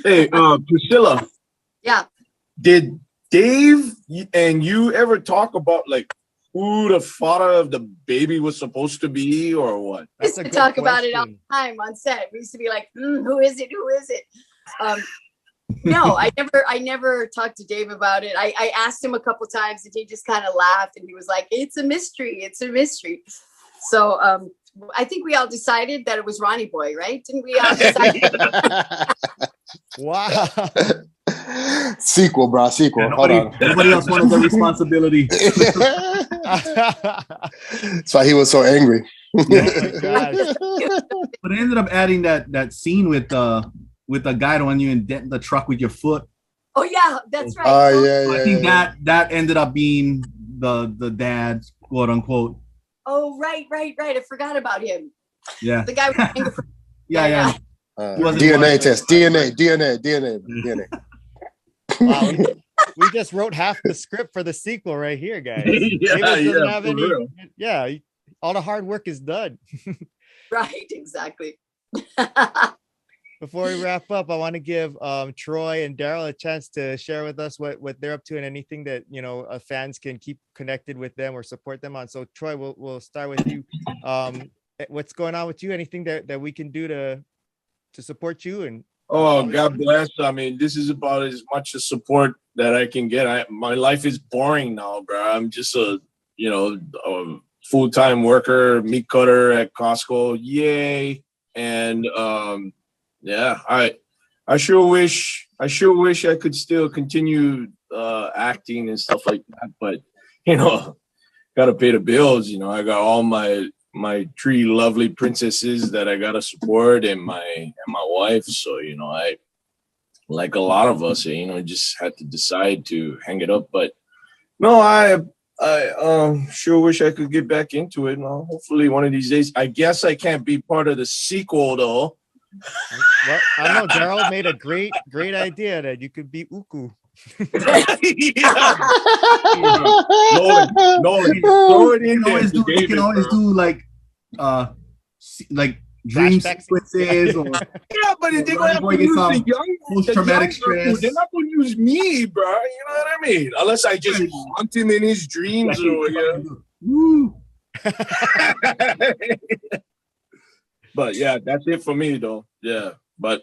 [SPEAKER 7] Hey, Priscilla,
[SPEAKER 2] Yeah.
[SPEAKER 7] did Dave and you ever talk about like who the father of the baby was supposed to be or what?
[SPEAKER 2] We used to talk about it all the time on set. We used to be like, who is it? Who is it? No, I never talked to Dave about it. I asked him a couple times and he just kind of laughed and he was like, it's a mystery. It's a mystery. So I think we all decided that it was Ronnie Boy, right? Didn't we all decide?
[SPEAKER 1] Wow.
[SPEAKER 10] Sequel, bro. Sequel.
[SPEAKER 3] Yeah,
[SPEAKER 10] Hold on.
[SPEAKER 3] nobody else wanted the responsibility.
[SPEAKER 10] That's why he was so angry.
[SPEAKER 1] Oh my gosh.
[SPEAKER 3] But I ended up adding that scene with the guy when you indent the truck with your foot.
[SPEAKER 2] Oh yeah, that's right.
[SPEAKER 10] Oh yeah,
[SPEAKER 3] I think that ended up being the dad, quote unquote.
[SPEAKER 2] Oh right. I forgot about him.
[SPEAKER 3] Yeah.
[SPEAKER 2] The guy with the fingerprint.
[SPEAKER 3] Yeah.
[SPEAKER 10] DNA test. DNA.
[SPEAKER 1] Wow, we just wrote half the script for the sequel right here, guys. All the hard work is done.
[SPEAKER 2] Right, exactly.
[SPEAKER 1] Before we wrap up, I want to give Troy and Daryl a chance to share with us what they're up to and anything that fans can keep connected with them or support them on. So Troy, we'll start with you. What's going on with you? Anything that we can do to support you? And
[SPEAKER 7] God bless. I mean, this is about as much a support that I can get. My life is boring now, bro. I'm just a full-time worker, meat cutter at Costco. Yay. And I sure wish I could still continue acting and stuff like that, but gotta pay the bills. I got all my three lovely princesses that I gotta support and my wife. So I, like a lot of us, just had to decide to hang it up. But no, I sure wish I could get back into it. No, hopefully one of these days. I guess I can't be part of the sequel though.
[SPEAKER 1] Well, I know Daryl made a great idea that you could be Uku.
[SPEAKER 3] Nolan, you can always do like dream sequences or
[SPEAKER 7] but they're gonna have to use the young post-traumatic stress. They're not gonna use me, bro. You know what I mean? Unless I just haunt him in his dreams But yeah, that's it for me though. Yeah. But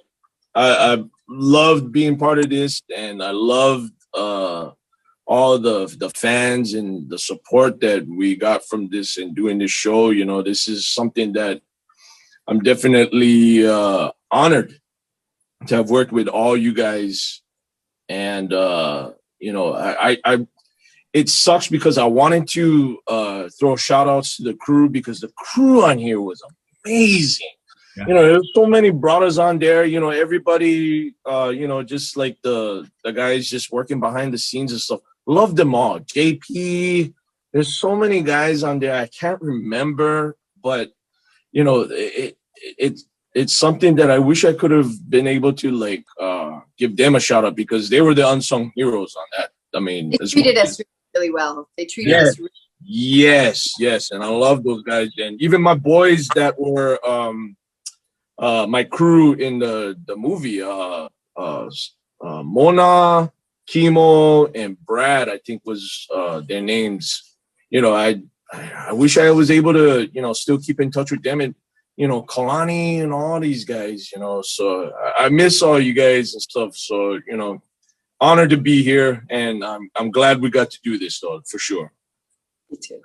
[SPEAKER 7] I loved being part of this, and I loved all the fans and the support that we got from this and doing this show. This is something that I'm definitely honored to have worked with all you guys. And it sucks because I wanted to throw shout outs to the crew, because the crew on here was amazing. Yeah. There's so many brothers on there, everybody, just like the guys just working behind the scenes and stuff. Love them all. JP, there's so many guys on there. I can't remember, but it's something that I wish I could have been able to give them a shout out, because they were the unsung heroes on that. I mean,
[SPEAKER 2] they treated us really well. They treated us really
[SPEAKER 7] Yes. And I love those guys. And even my boys that were my crew in the movie, Mona, Kimo, and Brad, I think was their names. I wish I was able to, still keep in touch with them, and, Kalani and all these guys, so I miss all you guys and stuff. So, honored to be here, and I'm glad we got to do this though, for sure.
[SPEAKER 2] Me too.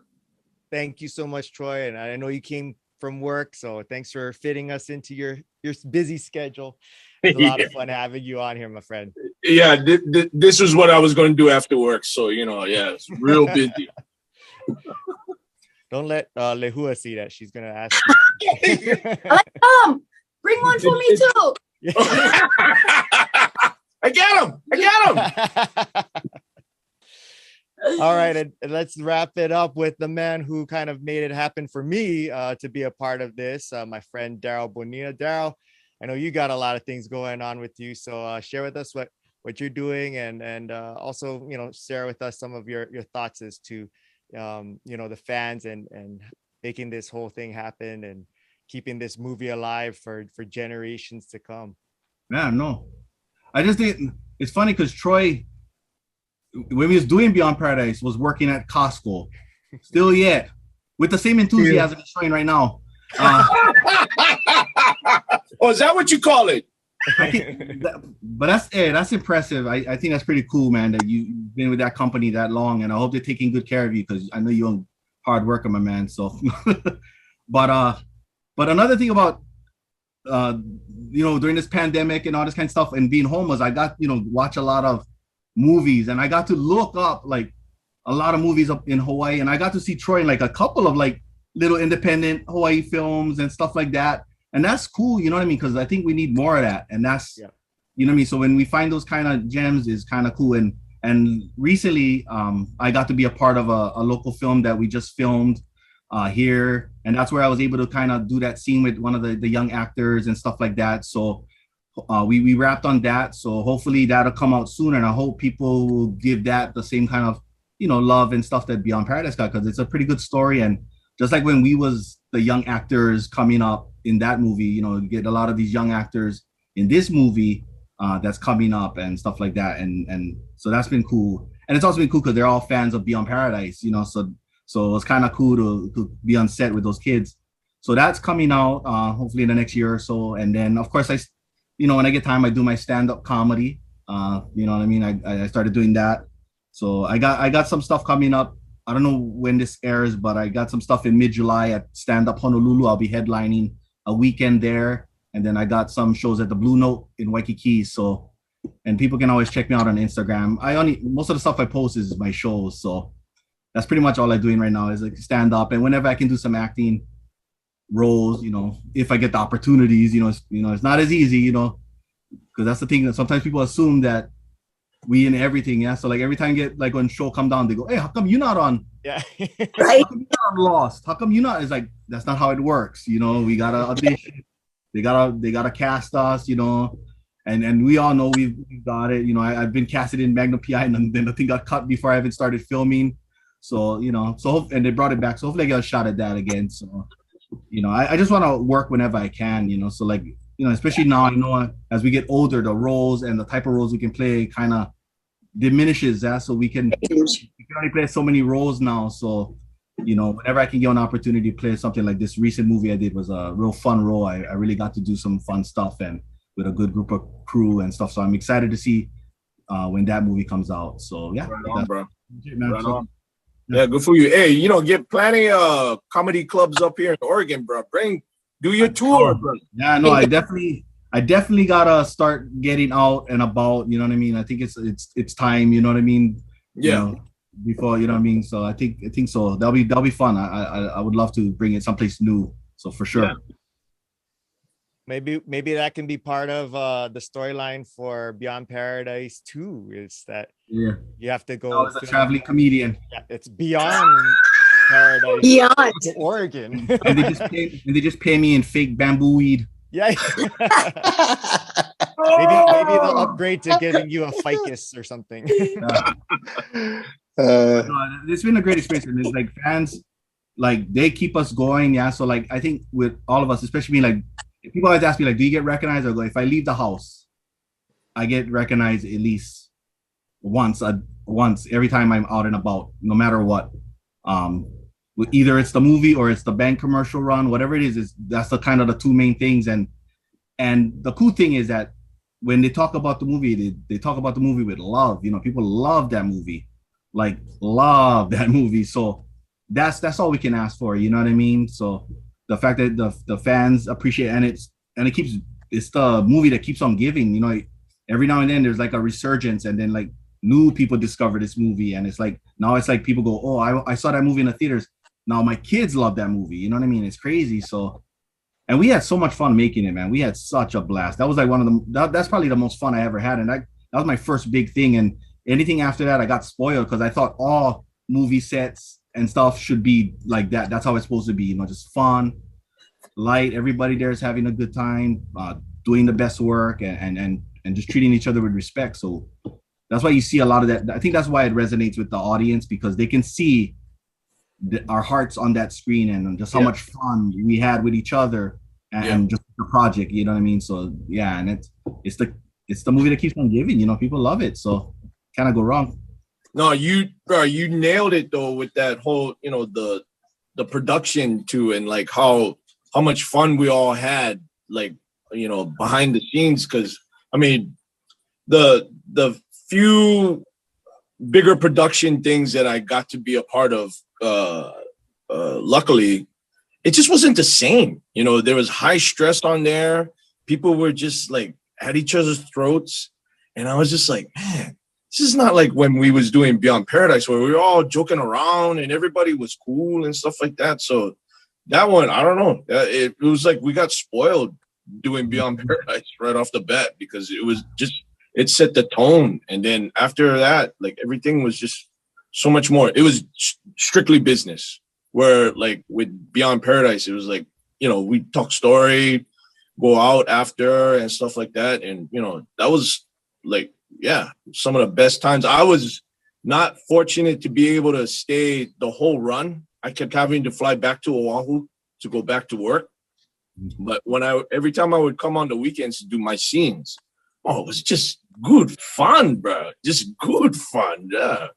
[SPEAKER 1] Thank you so much, Troy. And I know you came from work, so thanks for fitting us into your busy schedule. It's a lot of fun having you on here, my friend.
[SPEAKER 7] Yeah, this is what I was going to do after work. So, it's real busy.
[SPEAKER 1] Don't let Lehua see that. She's going to ask you.
[SPEAKER 2] Bring one for me too.
[SPEAKER 7] I got him.
[SPEAKER 1] All right, and let's wrap it up with the man who kind of made it happen for me to be a part of this, my friend Daryl Bonilla. Daryl, I know you got a lot of things going on with you, so share with us what you're doing, and also share with us some of your thoughts as to the fans and making this whole thing happen, and keeping this movie alive for generations to come.
[SPEAKER 3] Yeah, no, I just think it's funny because Troy, when he was doing Beyond Paradise, was working at Costco, still yet with the same enthusiasm he's showing right now.
[SPEAKER 7] Oh, is that what you call it?
[SPEAKER 3] But that's impressive. I think that's pretty cool, man, that you've been with that company that long, and I hope they're taking good care of you because I know you're a hard worker, my man. So, but another thing about during this pandemic and all this kind of stuff and being homeless, I got watch a lot of movies, and I got to look up like a lot of movies up in Hawaii, and I got to see Troy in like a couple of like little independent Hawaii films and stuff like that. And that's cool, you know what I mean? Because I think we need more of that. And that's, you know what I mean? So when we find those kind of gems is kind of cool. And recently, I got to be a part of a local film that we just filmed here. And that's where I was able to kind of do that scene with one of the young actors and stuff like that. So we wrapped on that. So hopefully that'll come out soon. And I hope people will give that the same kind of, love and stuff that Beyond Paradise got, because it's a pretty good story. And just like when we was the young actors coming up in that movie, you get a lot of these young actors in this movie that's coming up and stuff like that. And so that's been cool. And it's also been cool because they're all fans of Beyond Paradise, so it's kind of cool to be on set with those kids. So that's coming out hopefully in the next year or so. And then of course when I get time, I do my stand-up comedy. You know what I mean? I started doing that. So I got some stuff coming up. I don't know when this airs, but I got some stuff in mid-July at Stand Up Honolulu. I'll be headlining a weekend there. And then I got some shows at the Blue Note in Waikiki. So, and people can always check me out on Instagram. Most of the stuff I post is my shows. So that's pretty much all I'm doing right now is like stand up. And whenever I can do some acting roles, if I get the opportunities, it's not as easy, because that's the thing that sometimes people assume that we in everything, yeah. So like every time you get like when show come down, they go, "Hey, how come you're not on?"
[SPEAKER 1] Yeah,
[SPEAKER 2] right.
[SPEAKER 3] How come you're not on Lost? How come you're not? It's like that's not how it works, We gotta audition. They gotta cast us, and we all know we've got it. I've been casted in Magna PI, and then the thing got cut before I even started filming. So and they brought it back. So hopefully I get a shot at that again. So I just want to work whenever I can. So like. Especially now, I know as we get older, the roles and the type of roles we can play kind of diminishes. So we can only play so many roles now. So, whenever I can get an opportunity to play something like this recent movie I did was a real fun role. I really got to do some fun stuff and with a good group of crew and stuff. So I'm excited to see when that movie comes out. So yeah.
[SPEAKER 7] Right on, bro.
[SPEAKER 3] Right on.
[SPEAKER 7] Yeah, good for you. Hey, get plenty of comedy clubs up here in Oregon, bro. Do your tour, bro.
[SPEAKER 3] Yeah, no, I definitely gotta start getting out and about. You know what I mean? I think it's time. You know what I mean?
[SPEAKER 7] Yeah.
[SPEAKER 3] Before you know what I mean. So I think so. That'll be fun. I would love to bring it someplace new. So for sure.
[SPEAKER 1] Yeah. Maybe that can be part of the storyline for Beyond Paradise 2. Is that you have to go
[SPEAKER 3] as a traveling comedian.
[SPEAKER 1] Yeah, it's Beyond Paradise to Oregon.
[SPEAKER 3] and they just pay me in fake bamboo weed.
[SPEAKER 1] Yeah. maybe they'll upgrade to giving you a ficus or something.
[SPEAKER 3] It's been a great experience. And it's like fans, like they keep us going. Yeah. So like I think with all of us, especially me, like people always ask me, like, do you get recognized? I go, if I leave the house, I get recognized at least once every time I'm out and about, no matter what. Either it's the movie or it's the bank commercial run, whatever it is that's the kind of the two main things. And the cool thing is that when they talk about the movie, they talk about the movie with love. People love that movie, like love that movie. So that's all we can ask for. You know what I mean? So the fact that the fans appreciate it's the movie that keeps on giving. Every now and then there's like a resurgence, and then like new people discover this movie, and it's like now it's like people go, oh, I saw that movie in the theaters. Now my kids love that movie. You know what I mean? It's crazy. So, and we had so much fun making it, man. We had such a blast. That was like that's probably the most fun I ever had, and that was my first big thing. And anything after that, I got spoiled because I thought all movie sets and stuff should be like that. That's how it's supposed to be. Just fun, light. Everybody there is having a good time, doing the best work, and just treating each other with respect. So that's why you see a lot of that. I think that's why it resonates with the audience, because they can see our hearts on that screen and just how much fun we had with each other and just the project, you know what I mean? So yeah, and it's the movie that keeps on giving, you know, people love it, so can't go wrong.
[SPEAKER 7] No, you nailed it though with that whole, you know, the production too, and like how much fun we all had, like, you know, behind the scenes. Because I mean, the few bigger production things that I got to be a part of, luckily, it just wasn't the same. You know, there was high stress on there. People were just like at each other's throats, and I was just like, man, this is not like when we was doing Beyond Paradise, where we were all joking around and everybody was cool and stuff like that. So that one, I don't know. It was like we got spoiled doing Beyond Paradise right off the bat, because it set the tone. And then after that, like everything was just so much more. It was strictly business, where like with Beyond Paradise, it was like, you know, we talk story, go out after and stuff like that. And, you know, that was like, yeah, some of the best times. I was not fortunate to be able to stay the whole run. I kept having to fly back to Oahu to go back to work. But every time I would come on the weekends to do my scenes, it was just good fun, bro. Just good fun. Yeah.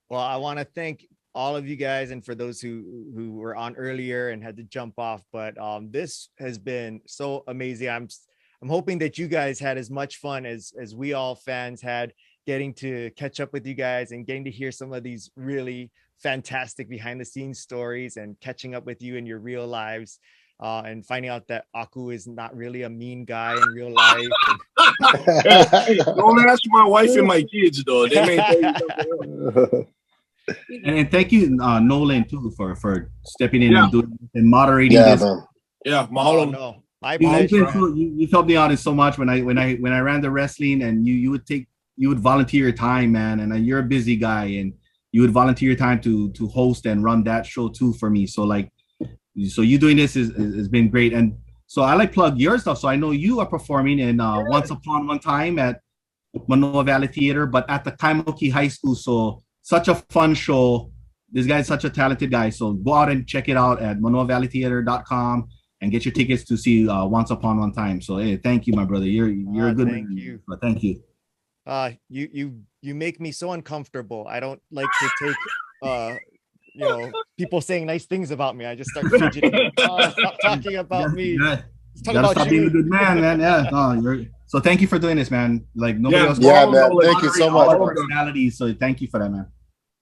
[SPEAKER 1] Well, I want to thank all of you guys, and for those who were on earlier and had to jump off, but this has been so amazing. I'm hoping that you guys had as much fun as we all fans had, getting to catch up with you guys and getting to hear some of these really fantastic behind the scenes stories and catching up with you in your real lives, and finding out that Aku is not really a mean guy in real life.
[SPEAKER 7] Hey, don't ask my wife and my kids though. They may tell you something.
[SPEAKER 3] And thank you, Nolan, too, for stepping in and doing and moderating this.
[SPEAKER 4] Man.
[SPEAKER 7] Yeah, mahalo.
[SPEAKER 1] No, my pleasure.
[SPEAKER 3] You've helped me out in so much when I ran the wrestling, and you would volunteer your time, man, and you're a busy guy, and you would volunteer your time to host and run that show too for me. So so you doing this has been great. And so I like plug your stuff. So I know you are performing in Once Upon One Time at Manoa Valley Theater, but at the Kaimoki High School. So such a fun show. This guy's such a talented guy. So go out and check it out at manoavalleytheater.com and get your tickets to see Once Upon One Time. So hey, thank you, my brother. You're a good man.
[SPEAKER 1] Thank you.
[SPEAKER 3] Thank you.
[SPEAKER 1] You make me so uncomfortable. I don't like to take people saying nice things about me. I just start fidgeting. Stop talking about me. Talk about
[SPEAKER 3] stop being a good man, man. Yeah. So thank you for doing this, man. Like nobody else.
[SPEAKER 4] Yeah, man. Thank you so much.
[SPEAKER 3] Personality. So thank you for that, man.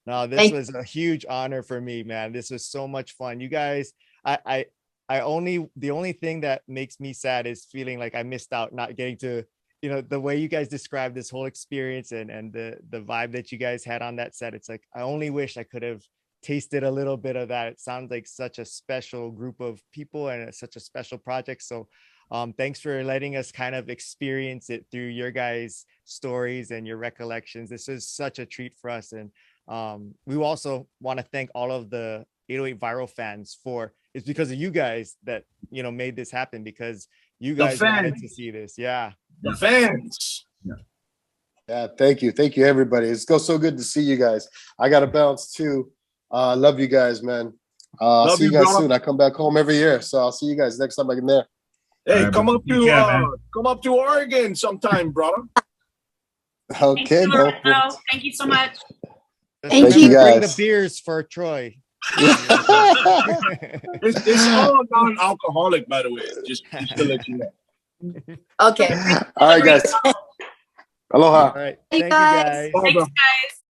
[SPEAKER 1] No, this was a huge honor for me, man. This was so much fun. You guys, the only thing that makes me sad is feeling like I missed out not getting to, the way you guys described this whole experience and the vibe that you guys had on that set. It's like, I only wish I could have tasted a little bit of that. It sounds like such a special group of people and such a special project. So thanks for letting us kind of experience it through your guys' stories and your recollections. This is such a treat for us. And we also want to thank all of the 808 Viral fans it's because of you guys that, made this happen, because you guys wanted to see this. Yeah.
[SPEAKER 7] The fans.
[SPEAKER 4] Yeah. Thank you. Thank you, everybody. It's so good to see you guys. I got to bounce too. Love you guys, man. I'll see you guys soon. I come back home every year, so I'll see you guys next time I'm there.
[SPEAKER 7] Hey, come up to Oregon sometime, brother.
[SPEAKER 4] Okay,
[SPEAKER 11] Thank you so much.
[SPEAKER 4] Thank you, guys.
[SPEAKER 1] Bring the beers for Troy.
[SPEAKER 7] It's all non-alcoholic, by the way. Just to let you know.
[SPEAKER 2] Okay.
[SPEAKER 4] All right, guys. Aloha.
[SPEAKER 1] All right. Thank you,
[SPEAKER 2] guys.
[SPEAKER 1] guys.
[SPEAKER 11] Thanks, guys.